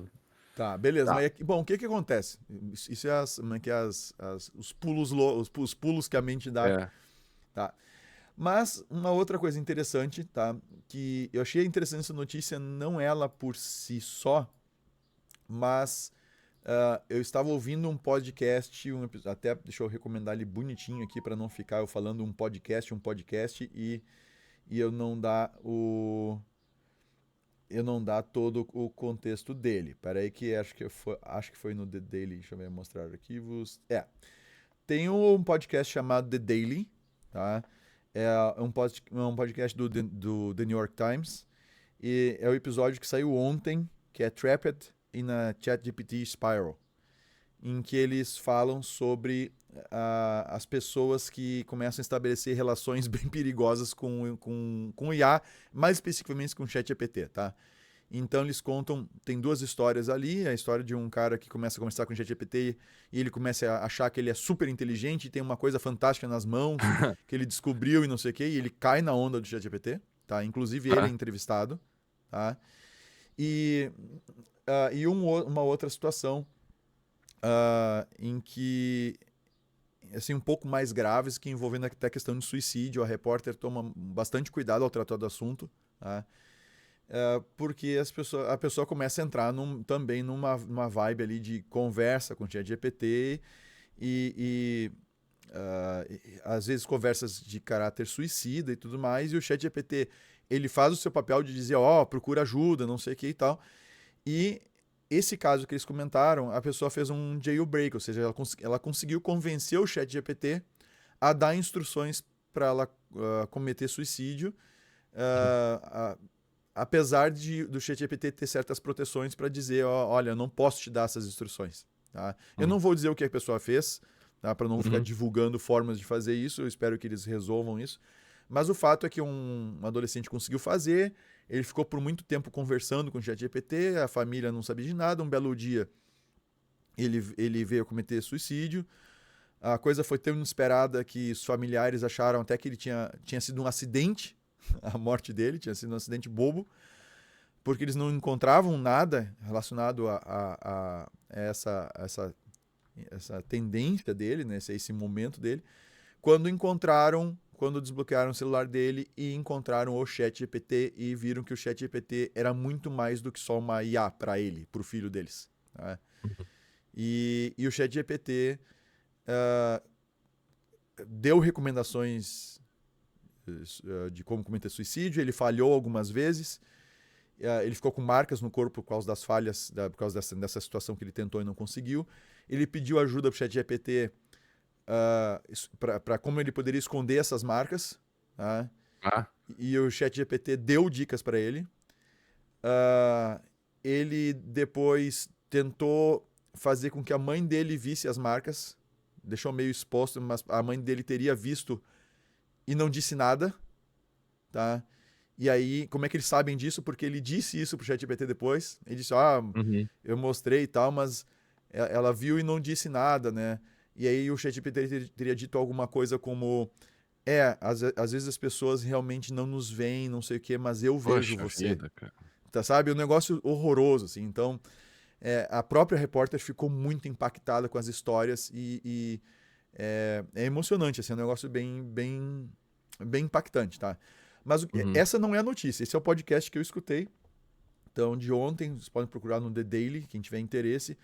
Tá, beleza. Tá. Mas, bom, o que acontece? Isso é os pulos que a mente dá. Tá. Mas uma outra coisa interessante, tá? Que eu achei interessante essa notícia, não ela por si só, mas eu estava ouvindo um podcast, até deixa eu recomendar ele bonitinho aqui para não ficar eu falando um podcast e eu não dar todo o contexto dele. Peraí que acho que foi no The Daily, deixa eu ver, mostrar arquivos. Tem um podcast chamado The Daily, tá? É um podcast do The New York Times, e é o episódio que saiu ontem, que é Trapped in a ChatGPT Spiral, em que eles falam sobre as pessoas que começam a estabelecer relações bem perigosas com o IA, mais especificamente com o ChatGPT, tá? Então eles contam, tem duas histórias ali, a história de um cara que começa a conversar com o ChatGPT e ele começa a achar que ele é super inteligente e tem uma coisa fantástica nas mãos que ele descobriu e não sei o que, e ele cai na onda do ChatGPT, tá? Inclusive ele é entrevistado, tá? E uma outra situação em que, assim, um pouco mais graves, que envolvendo até a questão de suicídio. A repórter toma bastante cuidado ao tratar do assunto, tá? Porque a pessoa começa a entrar também numa vibe ali de conversa com o ChatGPT e às vezes conversas de caráter suicida e tudo mais, e o ChatGPT ele faz o seu papel de dizer, procura ajuda, não sei o que e tal. E esse caso que eles comentaram, a pessoa fez um jailbreak, ou seja, ela conseguiu convencer o ChatGPT a dar instruções para ela cometer suicídio, apesar do ChatGPT ter certas proteções para dizer, olha, eu não posso te dar essas instruções. Tá? Eu não vou dizer o que a pessoa fez, tá? Para não ficar divulgando formas de fazer isso, eu espero que eles resolvam isso. Mas o fato é que um adolescente conseguiu fazer, ele ficou por muito tempo conversando com o ChatGPT, a família não sabia de nada, um belo dia ele veio cometer suicídio. A coisa foi tão inesperada que os familiares acharam até que ele tinha sido um acidente, a morte dele, tinha sido um acidente bobo, porque eles não encontravam nada relacionado a essa tendência dele, né, esse momento dele, quando desbloquearam o celular dele e encontraram o ChatGPT e viram que o ChatGPT era muito mais do que só uma IA para ele, para o filho deles. Tá? E o ChatGPT deu recomendações de como cometer suicídio, ele falhou algumas vezes, ele ficou com marcas no corpo por causa das falhas, por causa dessa situação que ele tentou e não conseguiu. Ele pediu ajuda para o ChatGPT para como ele poderia esconder essas marcas. Tá? E o ChatGPT deu dicas para ele. Ele depois tentou fazer com que a mãe dele visse as marcas, deixou meio exposto, mas a mãe dele teria visto e não disse nada, tá? E aí, como é que eles sabem disso? Porque ele disse isso pro ChatGPT depois. Ele disse, eu mostrei e tal, mas ela viu e não disse nada, né? E aí o ChatGPT teria dito alguma coisa como, às vezes as pessoas realmente não nos veem, não sei o quê, mas eu vejo você. Vida, cara. Tá, sabe? Um negócio horroroso, assim. Então, a própria repórter ficou muito impactada com as histórias e é emocionante, assim, é um negócio bem impactante, tá? Mas essa não é a notícia, esse é o podcast que eu escutei. Então, de ontem, vocês podem procurar no The Daily, quem tiver interesse.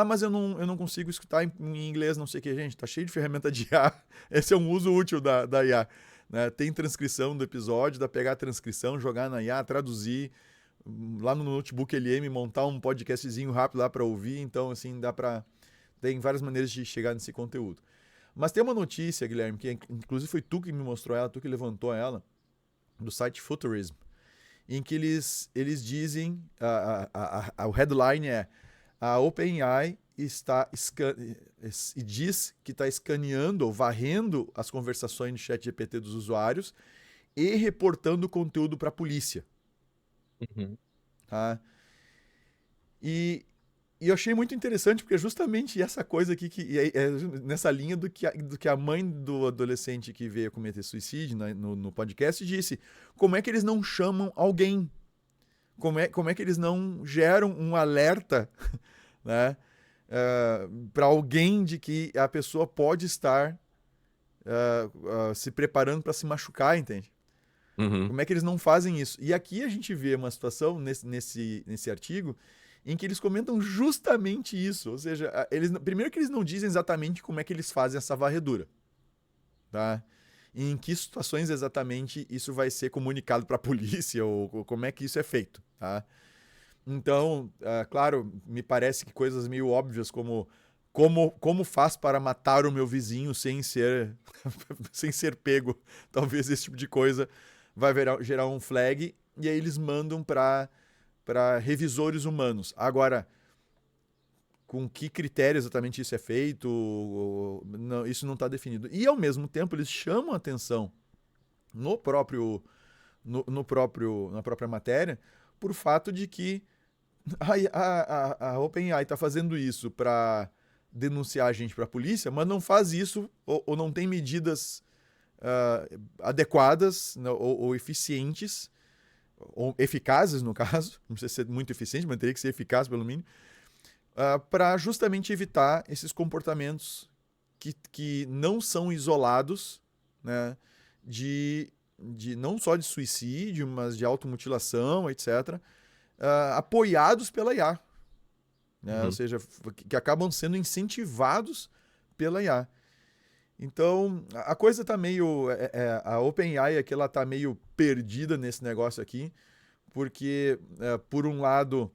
Mas eu não consigo escutar em inglês, não sei o que, gente. Tá cheio de ferramenta de IA. Esse é um uso útil da IA. Né? Tem transcrição do episódio, dá pra pegar a transcrição, jogar na IA, traduzir. Lá no notebook LM, montar um podcastzinho rápido lá para ouvir. Então, assim, tem várias maneiras de chegar nesse conteúdo. Mas tem uma notícia, Guilherme, que inclusive foi tu que me mostrou ela, tu que levantou ela, do site Futurism, em que eles dizem, o headline é: a OpenAI diz que está escaneando ou varrendo as conversações de ChatGPT dos usuários e reportando conteúdo para a polícia. Tá? E eu achei muito interessante, porque é justamente essa coisa aqui, que é nessa linha do que a mãe do adolescente que veio cometer suicídio no podcast disse. Como é que eles não chamam alguém? Como é que eles não geram um alerta, né, para alguém de que a pessoa pode estar se preparando para se machucar, entende? Como é que eles não fazem isso? E aqui a gente vê uma situação nesse artigo em que eles comentam justamente isso. Ou seja, primeiro que eles não dizem exatamente como é que eles fazem essa varredura. Tá? E em que situações exatamente isso vai ser comunicado para a polícia ou como é que isso é feito. Tá? Então, claro, me parece que coisas meio óbvias como faz para matar o meu vizinho sem ser pego. Talvez esse tipo de coisa vai gerar um flag e aí eles mandam para revisores humanos. Agora, com que critério exatamente isso é feito, isso não está definido. E, ao mesmo tempo, eles chamam a atenção na própria matéria por fato de que a OpenAI está fazendo isso para denunciar a gente para a polícia, mas não faz isso ou não tem medidas adequadas ou eficientes, ou eficazes no caso, não precisa ser muito eficiente, mas teria que ser eficaz pelo mínimo, para justamente evitar esses comportamentos que não são isolados, né, de não só de suicídio, mas de automutilação, etc., apoiados pela IA. Né? Ou seja, que acabam sendo incentivados pela IA. Então, a coisa tá meio... a OpenAI aqui, ela tá meio perdida nesse negócio aqui, porque, por um lado,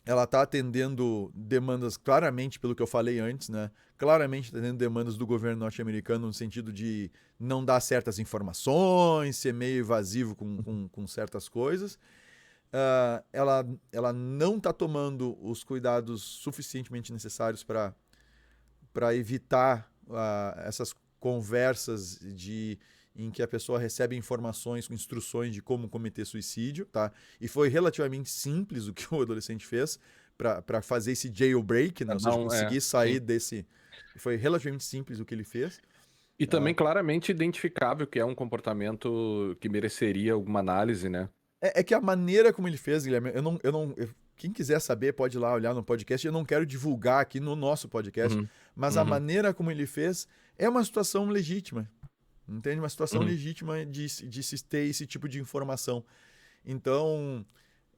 ela tá atendendo demandas, claramente, pelo que eu falei antes, né? Claramente atendendo demandas do governo norte-americano no sentido de não dar certas informações, ser meio evasivo com certas coisas. Ela não tá tomando os cuidados suficientemente necessários para evitar essas conversas em que a pessoa recebe informações com instruções de como cometer suicídio, tá? E foi relativamente simples o que o adolescente fez para fazer esse jailbreak, né? Ou seja, conseguir sair desse... Foi relativamente simples o que ele fez. E também claramente identificável que é um comportamento que mereceria alguma análise, né? É que a maneira como ele fez, Guilherme, quem quiser saber pode ir lá olhar no podcast. Eu não quero divulgar aqui no nosso podcast, Uhum, mas a uhum, maneira como ele fez é uma situação legítima. Entende? Uma situação uhum. legítima de se ter esse tipo de informação. Então,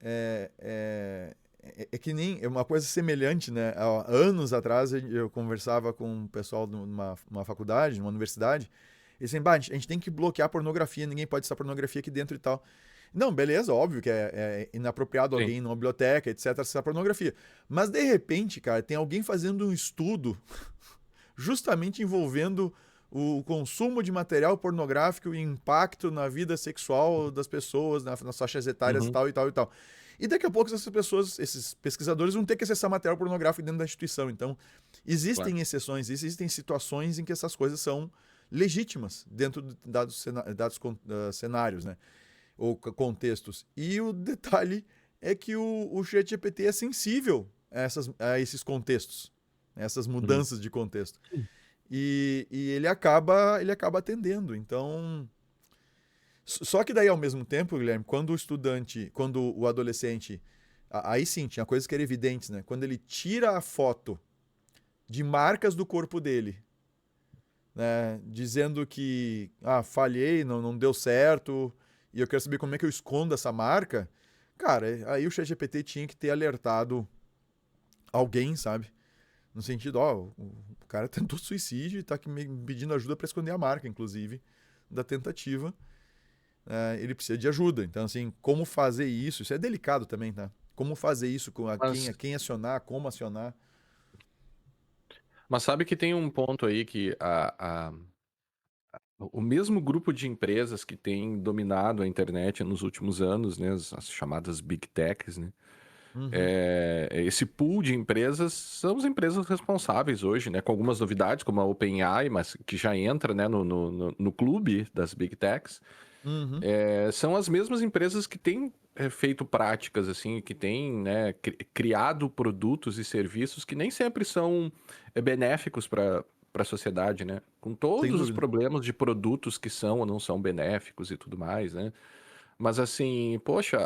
é que nem é uma coisa semelhante, né? Há anos atrás eu conversava com um pessoal numa faculdade, numa universidade, e assim, bah, a gente tem que bloquear a pornografia, ninguém pode estar pornografia aqui dentro e tal. Não, beleza, óbvio que é inapropriado Sim. alguém numa biblioteca, etc., acessar pornografia. Mas de repente, cara, tem alguém fazendo um estudo justamente envolvendo o consumo de material pornográfico e impacto na vida sexual das pessoas, nas faixas etárias e Uhum, tal e tal e tal. E daqui a pouco essas pessoas, esses pesquisadores vão ter que acessar material pornográfico dentro da instituição. Então, claro. existem exceções, existem situações em que essas coisas são legítimas dentro de dados cenários, né? Ou contextos. E o detalhe é que o ChatGPT é sensível a esses contextos, a essas Uhum. mudanças de contexto. E ele acaba atendendo. Então, só que daí ao mesmo tempo, Guilherme, quando o adolescente, aí sim, tinha coisas que eram evidentes, né? Quando ele tira a foto de marcas do corpo dele, né, dizendo que falhei, não deu certo, e eu quero saber como é que eu escondo essa marca, cara, aí o ChatGPT tinha que ter alertado alguém, sabe? No sentido, o cara tentou suicídio e tá aqui me pedindo ajuda para esconder a marca, inclusive, da tentativa. Ele precisa de ajuda. Então, assim, como fazer isso? Isso é delicado também, tá? Como fazer isso com Mas, a quem acionar, como acionar. mas sabe que tem um ponto aí que o mesmo grupo de empresas que tem dominado a internet nos últimos anos, né, as chamadas Big Techs, né, Uhum. esse pool de empresas são as empresas responsáveis hoje, né, com algumas novidades, como a OpenAI, mas que já entra, né, no clube das Big Techs. Uhum. São as mesmas empresas que têm feito práticas, assim, que têm, né, criado produtos e serviços que nem sempre são benéficos para a sociedade, né? Com Sem todos os dúvida. problemas de produtos que são ou não são benéficos e tudo mais, né? Mas assim, poxa,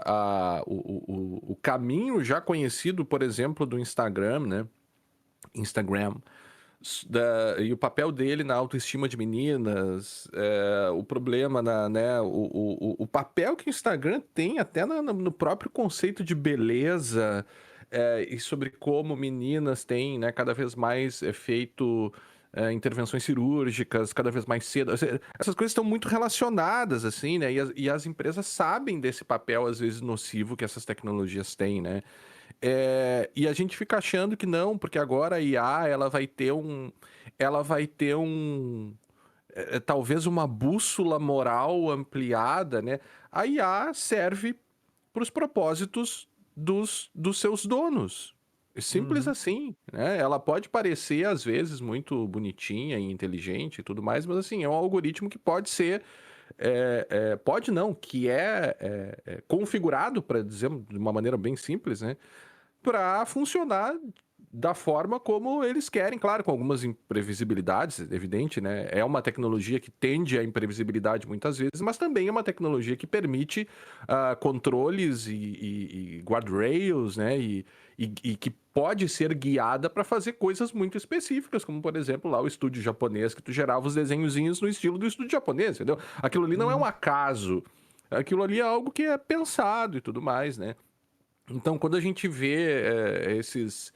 o caminho já conhecido, por exemplo, do Instagram, né? Instagram, e o papel dele na autoestima de meninas, o problema né, o papel que o Instagram tem até no próprio conceito de beleza, e sobre como meninas têm, né, cada vez mais feito intervenções cirúrgicas, cada vez mais cedo. Essas coisas estão muito relacionadas, assim, né? E as empresas sabem desse papel, às vezes, nocivo que essas tecnologias têm, né? E a gente fica achando que não, porque agora a IA ela vai ter talvez uma bússola moral ampliada, né? A IA serve para os propósitos dos seus donos. É simples Uhum. assim, né? Ela pode parecer às vezes muito bonitinha e inteligente e tudo mais, mas assim é um algoritmo que pode ser pode não, que é configurado, para dizer de uma maneira bem simples, né? Para funcionar da forma como eles querem, claro, com algumas imprevisibilidades, evidente, né? É uma tecnologia que tende à imprevisibilidade muitas vezes, mas também é uma tecnologia que permite controles e guardrails, né? E que pode ser guiada para fazer coisas muito específicas, como por exemplo lá o estúdio japonês, que tu gerava os desenhozinhos no estilo do estúdio japonês, entendeu? Aquilo ali não é um Uhum. acaso, aquilo ali é algo que é pensado e tudo mais, né? Então, quando a gente vê esses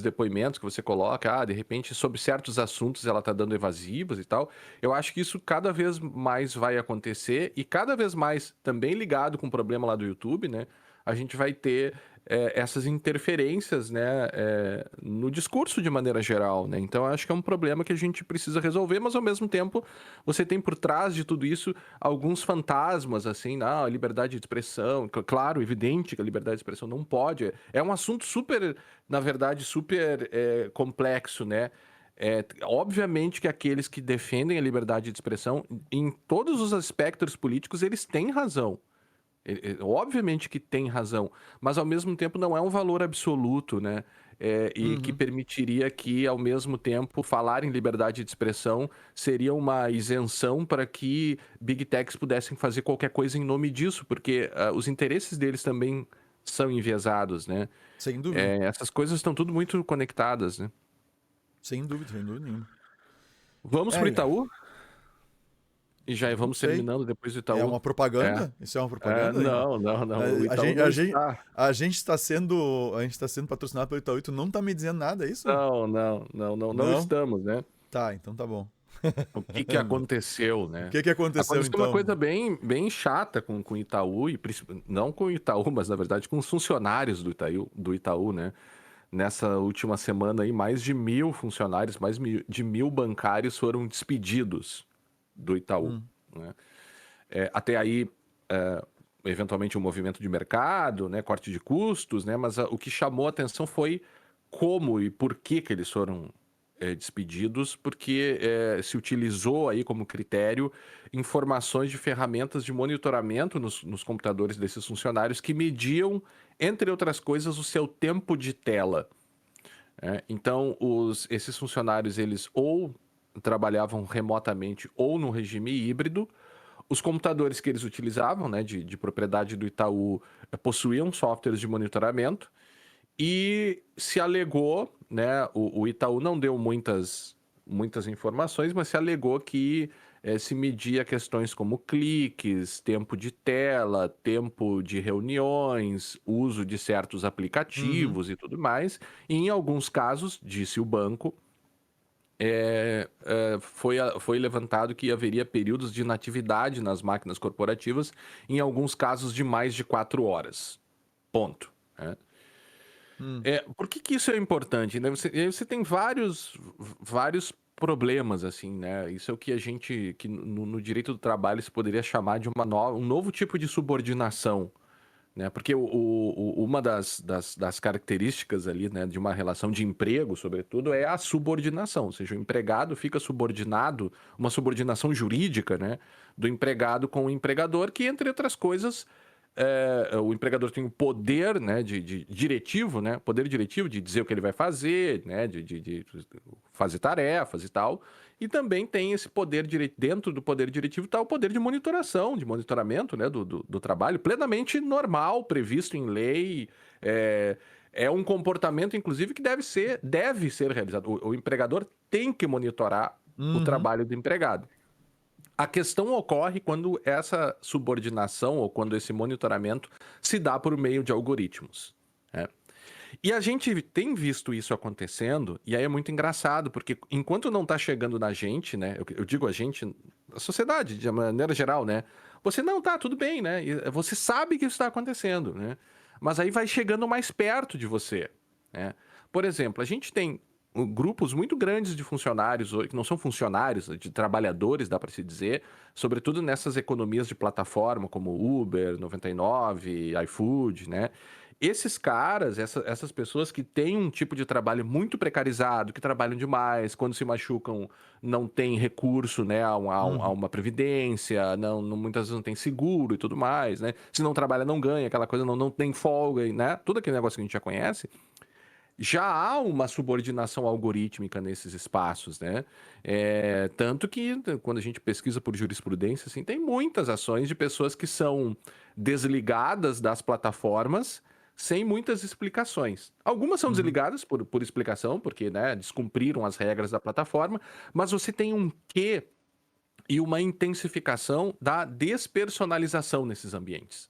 depoimentos que você coloca, de repente, sobre certos assuntos ela está dando evasivas e tal, eu acho que isso cada vez mais vai acontecer e cada vez mais, também ligado com o problema lá do YouTube, né? A gente vai ter essas interferências, né, no discurso de maneira geral, né? Então, eu acho que é um problema que a gente precisa resolver, mas ao mesmo tempo, você tem por trás de tudo isso alguns fantasmas, assim, não, a liberdade de expressão, claro, evidente que a liberdade de expressão não pode. É um assunto super, na verdade, super complexo, né? Obviamente que aqueles que defendem a liberdade de expressão, em todos os aspectos políticos, eles têm razão. Obviamente que tem razão, mas ao mesmo tempo não é um valor absoluto, né? e que permitiria que, ao mesmo tempo, falar em liberdade de expressão seria uma isenção para que Big Techs pudessem fazer qualquer coisa em nome disso, porque os interesses deles também são enviesados, né? Sem dúvida. Essas coisas estão tudo muito conectadas, né? Sem dúvida nenhuma. Vamos pro É, Itaú? E já não vamos sei. terminando depois do É Itaú. uma É. propaganda? Isso é uma propaganda? Não, não, não. O A Itaú gente, não a gente, está. a gente está sendo patrocinado pelo Itaú e tu não tá me dizendo nada, é isso? Não, não, não, não, não Não? estamos, né? Tá, então tá bom. O que que aconteceu, O né? que aconteceu Aconteceu uma então? coisa bem chata com o Itaú, não com o Itaú, mas na verdade com os funcionários do Itaú, né? Nessa última semana aí, mais de 1.000 funcionários, de 1.000 bancários foram despedidos do Itaú, Hum, né? Até aí, é, eventualmente um movimento de mercado, né? Corte de custos, né? Mas o que chamou a atenção foi como e por que que eles foram despedidos, porque se utilizou aí como critério informações de ferramentas de monitoramento nos computadores desses funcionários que mediam, entre outras coisas, o seu tempo de tela. Então, esses funcionários, eles ou trabalhavam remotamente ou no regime híbrido. Os computadores que eles utilizavam, né, de propriedade do Itaú, possuíam softwares de monitoramento e se alegou, né, o Itaú não deu muitas informações, mas se alegou que se media questões como cliques, tempo de tela, tempo de reuniões, uso de certos uhum, aplicativos e tudo mais. E em alguns casos, disse o banco, foi levantado que haveria períodos de inatividade nas máquinas corporativas, em alguns casos de mais de 4 horas. Ponto. Né? hum, Por que que isso é importante, né? Você tem vários problemas, assim, né? Isso é o que a gente, que no direito do trabalho se poderia chamar de um novo tipo de subordinação, né? Porque uma das características ali, né, de uma relação de emprego, sobretudo, é a subordinação, ou seja, o empregado fica subordinado, uma subordinação jurídica, né, do empregado com o empregador, que, entre outras coisas, o empregador tem o poder, né, de diretivo, né, poder diretivo de dizer o que ele vai fazer, né, de fazer tarefas e tal, e também tem esse poder dentro do poder diretivo está o poder de monitoração, de monitoramento, né, do trabalho, plenamente normal, previsto em lei. É um comportamento, inclusive, que deve ser realizado. O empregador tem que monitorar o uhum, trabalho do empregado. A questão ocorre quando essa subordinação ou quando esse monitoramento se dá por meio de algoritmos, né? E a gente tem visto isso acontecendo, e aí é muito engraçado, porque enquanto não tá chegando na gente, né? Eu digo a gente, a sociedade, de maneira geral, né? Você não tá, tudo bem, né? Você sabe que isso está acontecendo, né? Mas aí vai chegando mais perto de você, né? Por exemplo, a gente tem grupos muito grandes de funcionários, que não são funcionários, de trabalhadores, dá para se dizer, sobretudo nessas economias de plataforma, como Uber, 99, iFood, né? Esses caras, essas pessoas que têm um tipo de trabalho muito precarizado, que trabalham demais, quando se machucam, não tem recurso, né, a uhum. uma previdência, muitas vezes não tem seguro e tudo mais, né? Se não trabalha, não ganha, aquela coisa, não tem folga, né? Tudo aquele negócio que a gente já conhece. Já há uma subordinação algorítmica nesses espaços, né? Tanto que quando a gente pesquisa por jurisprudência, assim, tem muitas ações de pessoas que são desligadas das plataformas sem muitas explicações. Algumas são Uhum. desligadas por explicação, porque, né, descumpriram as regras da plataforma, mas você tem um quê e uma intensificação da despersonalização nesses ambientes.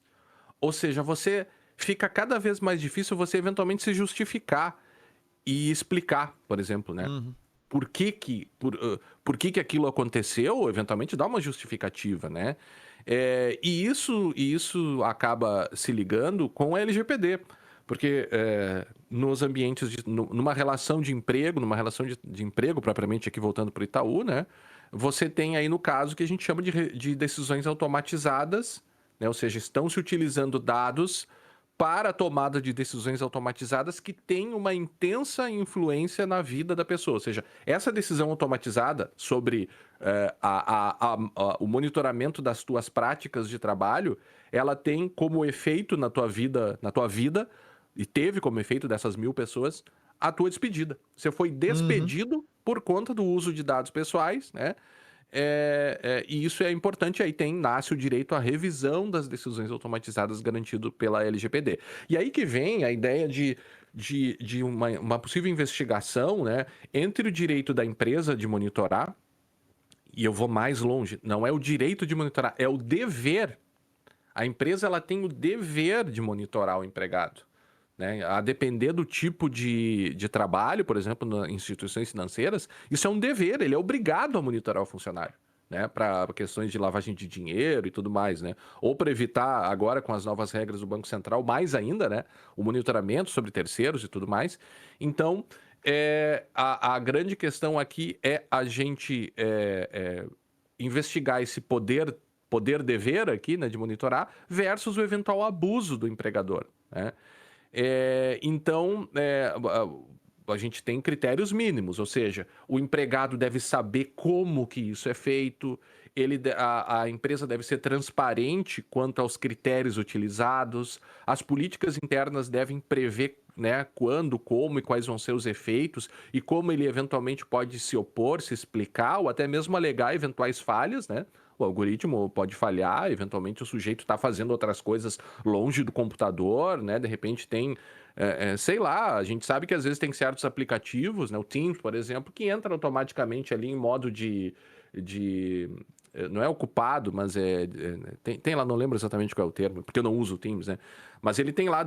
Ou seja, você fica cada vez mais difícil você eventualmente se justificar e explicar, por exemplo, né? Uhum. Por que que aquilo aconteceu, eventualmente dá uma justificativa, né? E isso acaba se ligando com a LGPD, porque nos ambientes, numa relação de emprego, numa relação de emprego propriamente aqui voltando para o Itaú, né? Você tem aí no caso que a gente chama de decisões automatizadas, né? Ou seja, estão se utilizando dados para a tomada de decisões automatizadas que tem uma intensa influência na vida da pessoa. Ou seja, essa decisão automatizada sobre o monitoramento das tuas práticas de trabalho, ela tem como efeito na tua vida, e teve como efeito dessas 1.000 pessoas, a tua despedida. Você foi Uhum. despedido por conta do uso de dados pessoais, né? E isso é importante, aí nasce o direito à revisão das decisões automatizadas garantido pela LGPD. E aí que vem a ideia de uma possível investigação, né, entre o direito da empresa de monitorar, e eu vou mais longe, não é o direito de monitorar, é o dever. A empresa ela tem o dever de monitorar o empregado, né? A depender do tipo de trabalho, por exemplo, em instituições financeiras, isso é um dever, ele é obrigado a monitorar o funcionário, né? Para questões de lavagem de dinheiro e tudo mais, né? Ou para evitar, agora com as novas regras do Banco Central, mais ainda, né? O monitoramento sobre terceiros e tudo mais. Então, a grande questão aqui é a gente investigar esse poder-dever aqui, né, de monitorar, versus o eventual abuso do empregador, né? Então, a gente tem critérios mínimos, ou seja, o empregado deve saber como que isso é feito, a empresa deve ser transparente quanto aos critérios utilizados, as políticas internas devem prever, né, quando, como e quais vão ser os efeitos e como ele eventualmente pode se opor, se explicar ou até mesmo alegar eventuais falhas, né? O algoritmo pode falhar, eventualmente o sujeito está fazendo outras coisas longe do computador, né? De repente tem, sei lá, a gente sabe que às vezes tem certos aplicativos, né? O Teams, por exemplo, que entra automaticamente ali em modo de não é ocupado, mas tem lá, não lembro exatamente qual é o termo, porque eu não uso o Teams, né? Mas ele tem lá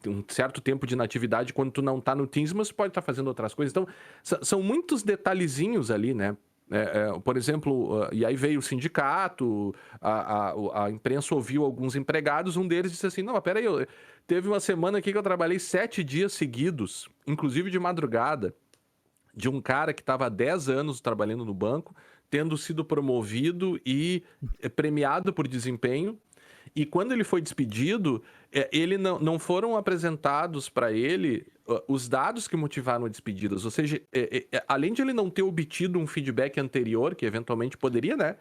um certo tempo de inatividade quando tu não tá no Teams, mas pode estar fazendo outras coisas. Então, são muitos detalhezinhos ali, né? Por exemplo, e aí veio o sindicato, a imprensa ouviu alguns empregados, um deles disse assim, não, mas peraí, teve uma semana aqui que eu trabalhei 7 dias seguidos, inclusive de madrugada, de um cara que estava há 10 anos trabalhando no banco, tendo sido promovido e premiado por desempenho. E quando ele foi despedido, ele não foram apresentados para ele os dados que motivaram a despedidas. Ou seja, além de ele não ter obtido um feedback anterior, que eventualmente poderia, né?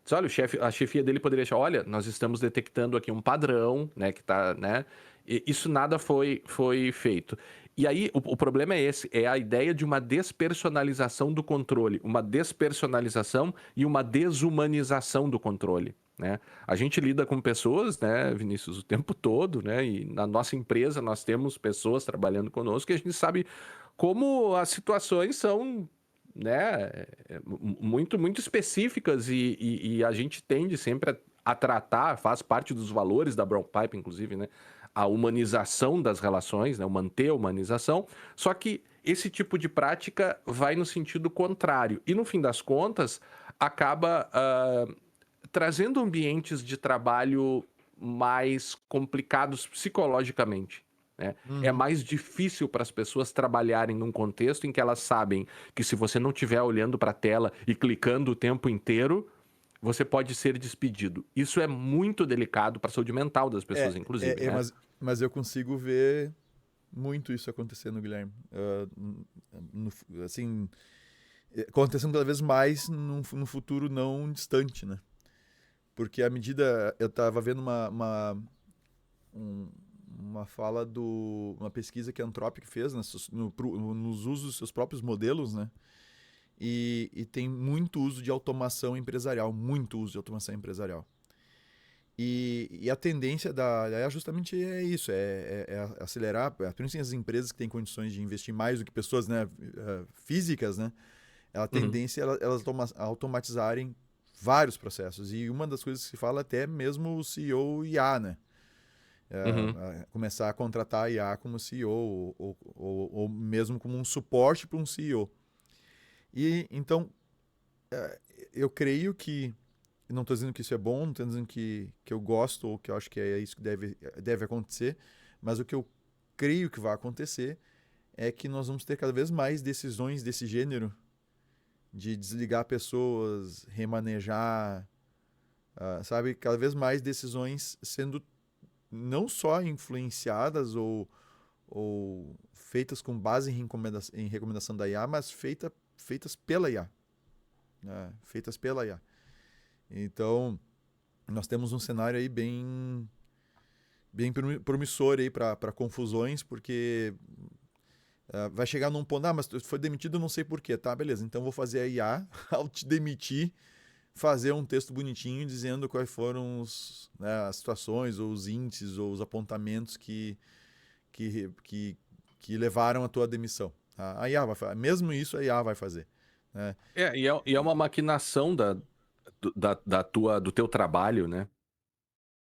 Diz, olha, a chefia dele poderia achar, olha, nós estamos detectando aqui um padrão, né? Que tá, né? E isso nada foi feito. E aí, o problema é esse, é a ideia de uma despersonalização do controle, uma despersonalização e uma desumanização do controle, né? A gente lida com pessoas, né, Vinícius, o tempo todo, né? E na nossa empresa nós temos pessoas trabalhando conosco e a gente sabe como as situações são, né, muito específicas e a gente tende sempre a tratar, faz parte dos valores da Brown Pipe, inclusive, né? A humanização das relações, né? O manter a humanização. Só que esse tipo de prática vai no sentido contrário. E no fim das contas, acaba trazendo ambientes de trabalho mais complicados psicologicamente, né? É Uhum. mais difícil para as pessoas trabalharem num contexto em que elas sabem que se você não estiver olhando para a tela e clicando o tempo inteiro, você pode ser despedido. Isso é muito delicado para a saúde mental das pessoas, inclusive, né? Mas eu consigo ver muito isso acontecendo, Guilherme. Assim, acontecendo cada vez mais no futuro não distante, né? Porque à medida. Eu estava vendo um- uma fala uma pesquisa que a Anthropic fez, né, nos usos dos seus próprios modelos, né? E tem muito uso de automação empresarial, muito uso de automação empresarial. E a tendência da IA justamente é isso, é acelerar, principalmente as empresas que têm condições de investir mais do que pessoas, né, físicas, né? A Uhum, tendência é elas automatizarem vários processos. E uma das coisas que se fala até mesmo o CEO IA, né? uhum, Começar a contratar a IA como CEO ou mesmo como um suporte para um CEO. E então eu creio que, não estou dizendo que isso é bom, não estou dizendo que eu gosto ou que eu acho que é isso que deve acontecer, mas o que eu creio que vai acontecer é que nós vamos ter cada vez mais decisões desse gênero de desligar pessoas, remanejar, sabe? Cada vez mais decisões sendo não só influenciadas ou feitas com base em recomendação da IA, mas feitas pela IA. Né? Feitas pela IA. Então, nós temos um cenário aí bem promissor aí para confusões, porque Vai chegar num ponto, mas tu foi demitido, eu não sei por quê. Tá, beleza, então vou fazer a IA, ao te demitir, fazer um texto bonitinho dizendo quais foram as situações, ou os índices, ou os apontamentos que, que, que levaram à tua demissão. Tá? A IA vai fazer. Mesmo isso, a IA vai fazer. Né? E é uma maquinação do teu trabalho, né?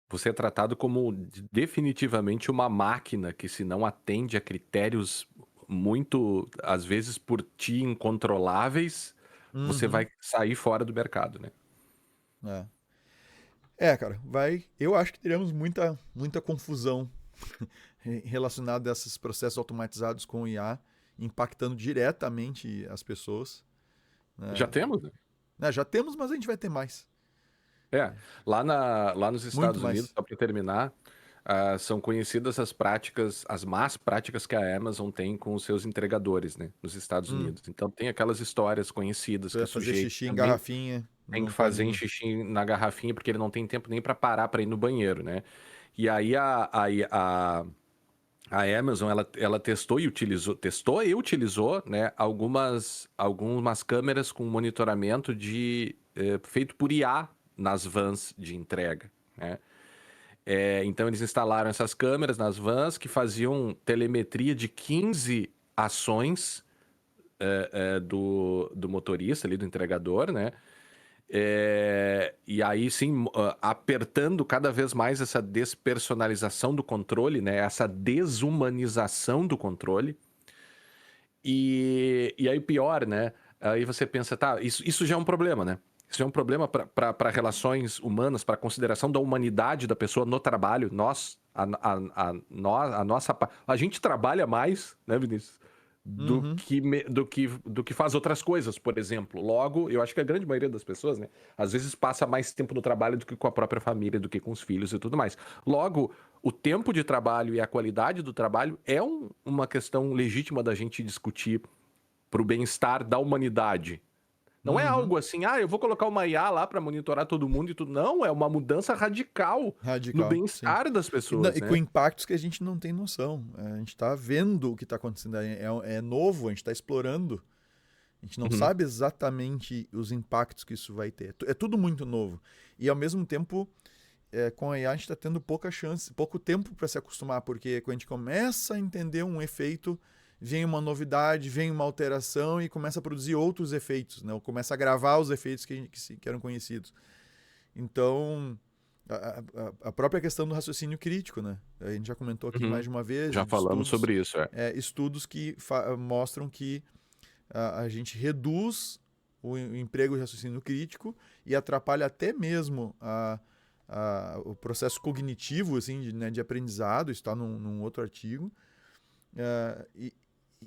Você é tratado como definitivamente uma máquina que, se não atende a critérios muito, às vezes, por ti incontroláveis, você Uhum. vai sair fora do mercado, né? É. Cara, eu acho que teremos muita confusão relacionada a esses processos automatizados com o IA, impactando diretamente as pessoas. Já Né? temos, né? Já temos, mas a gente vai ter mais. É, lá nos Muito Estados Unidos, mais. só para terminar, são conhecidas as práticas, as más práticas que a Amazon tem com os seus entregadores, né, nos Estados Hum. Unidos. Então tem aquelas histórias conhecidas Tu que vai o fazer sujeito xixi em também garrafinha, tem que não fazer pode. xixi na garrafinha porque ele não tem tempo nem para parar para ir no banheiro, né? E aí a Amazon ela testou e utilizou, né, algumas câmeras com monitoramento feito por IA nas vans de entrega, né? Então eles instalaram essas câmeras nas vans que faziam telemetria de 15 ações do motorista ali, do entregador, né? E aí sim, apertando cada vez mais essa despersonalização do controle, né? Essa desumanização do controle. E aí pior, né? Aí você pensa, tá, isso já é um problema, né? Isso já é um problema para relações humanas, para a consideração da humanidade da pessoa no trabalho. A nossa. A gente trabalha mais, né, Vinícius? Do Uhum. que, do que faz outras coisas, por exemplo. Logo, eu acho que a grande maioria das pessoas, né? Às vezes passa mais tempo no trabalho do que com a própria família, do que com os filhos e tudo mais. Logo, o tempo de trabalho e a qualidade do trabalho é uma questão legítima da gente discutir para o bem-estar da humanidade. Não é Uhum. algo assim, eu vou colocar uma IA lá para monitorar todo mundo e tudo. Não, é uma mudança radical no Radical, sim. bem-estar das E, não- pessoas, e com né? impactos que a gente não tem noção. A gente está vendo o que está acontecendo. É novo, a gente está explorando. A gente não Uhum. sabe exatamente os impactos que isso vai ter. É tudo muito novo. E ao mesmo tempo, com a IA, a gente está tendo pouca chance, pouco tempo para se acostumar, porque quando a gente começa a entender um efeito, vem uma novidade, vem uma alteração e começa a produzir outros efeitos, né? Ou começa a gravar os efeitos que eram conhecidos. Então, a própria questão do raciocínio crítico, né? A gente já comentou aqui mais Uhum. de uma vez, Já de falamos estudos, sobre isso, é. estudos que mostram que a gente reduz o emprego de raciocínio crítico e atrapalha até mesmo o processo cognitivo assim, de aprendizado, isso está num outro artigo.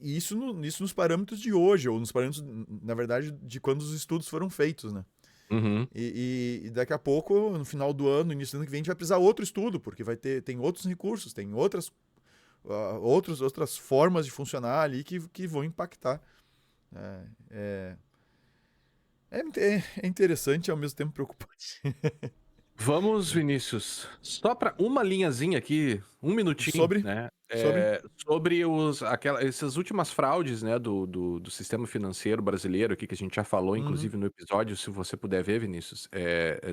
E isso nos parâmetros de hoje, ou nos parâmetros, na verdade, de quando os estudos foram feitos, né? Uhum. E daqui a pouco, no final do ano, no início do ano que vem, a gente vai precisar outro estudo, porque tem outros recursos, tem outras formas de funcionar ali que vão impactar. É, é interessante e ao mesmo tempo preocupante. Vamos, Vinícius, só para uma linhazinha aqui, um minutinho, Sobre, né? sobre. Sobre essas últimas fraudes, né, do sistema financeiro brasileiro aqui, que a gente já falou, Uhum. inclusive no episódio, se você puder ver, Vinícius,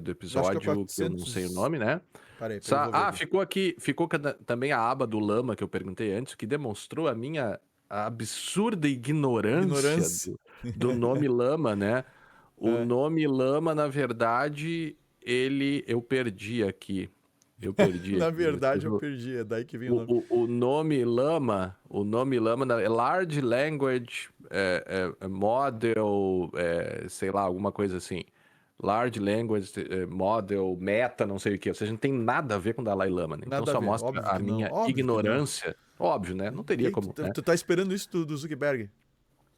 do Acho que é episódio que eu não sei o 400. nome, né? Peraí, eu vou ver aqui. Ficou também a aba do Lama que eu perguntei antes, que demonstrou a minha absurda ignorância Ignorância. do nome Lama, né? O É. nome Lama, na verdade, eu perdi aqui. Eu perdi Na aqui, Vinícius. verdade, eu perdi. É daí que vem o nome. O nome Lama é Large Language Model, sei lá, alguma coisa assim. Large Language Model, Meta, não sei o que. Ou seja, não tem nada a ver com o Dalai Lama, né? Então Nada a só ver. mostra Óbvio a que não. minha Óbvio que não. ignorância. Óbvio, né? Não teria Que, como, né? tu tá esperando isso do Zuckerberg?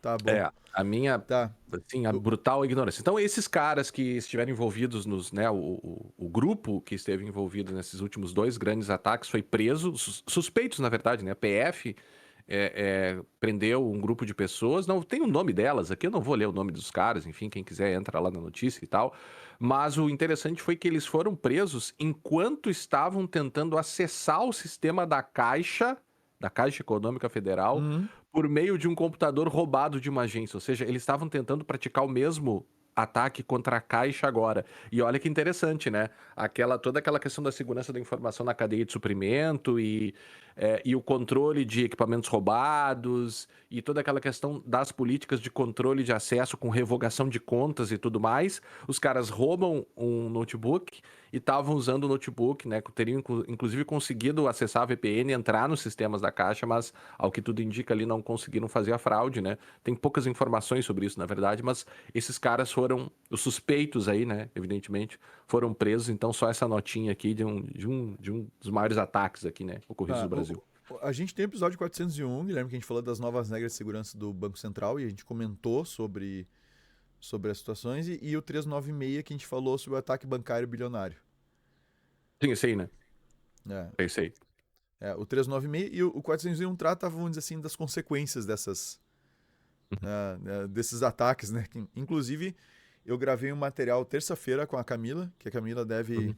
Tá bom. A minha, Tá. assim, a Eu- brutal ignorância. Então, esses caras que estiveram envolvidos né, o grupo que esteve envolvido nesses últimos dois grandes ataques foi preso, suspeitos, na verdade, né? A PF prendeu um grupo de pessoas, não tem o nome delas aqui, eu não vou ler o nome dos caras, enfim, quem quiser entra lá na notícia e tal. Mas o interessante foi que eles foram presos enquanto estavam tentando acessar o sistema da Caixa Econômica Federal, Uhum. por meio de um computador roubado de uma agência. Ou seja, eles estavam tentando praticar o mesmo ataque contra a Caixa agora. E olha que interessante, né? Toda aquela questão da segurança da informação na cadeia de suprimento e o controle de equipamentos roubados e toda aquela questão das políticas de controle de acesso com revogação de contas e tudo mais. Os caras roubam um notebook e estavam usando o notebook, né? Teriam inclusive conseguido acessar a VPN, entrar nos sistemas da Caixa, mas ao que tudo indica ali não conseguiram fazer a fraude, né? Tem poucas informações sobre isso, na verdade, mas esses caras foram os suspeitos aí, né? Evidentemente, foram presos. Então, só essa notinha aqui de um dos maiores ataques aqui, né? Ocorridos no Brasil. A gente tem o episódio 401, Guilherme, que a gente falou das novas regras de segurança do Banco Central e a gente comentou sobre as situações, e o 396 que a gente falou sobre o ataque bancário bilionário. Sim, esse aí, né? É. Esse aí. O 396 e o 401 trata, vamos dizer assim, das consequências desses ataques, né? Inclusive, eu gravei um material terça-feira com a Camila, que a Camila deve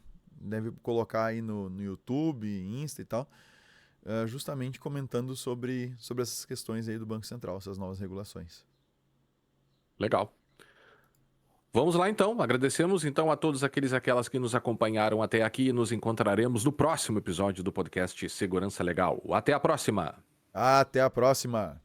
colocar aí no YouTube, Insta e tal, justamente comentando sobre essas questões aí do Banco Central, essas novas regulações. Legal. Vamos lá então, agradecemos então a todos aqueles e aquelas que nos acompanharam até aqui e nos encontraremos no próximo episódio do podcast Segurança Legal. Até a próxima! Até a próxima!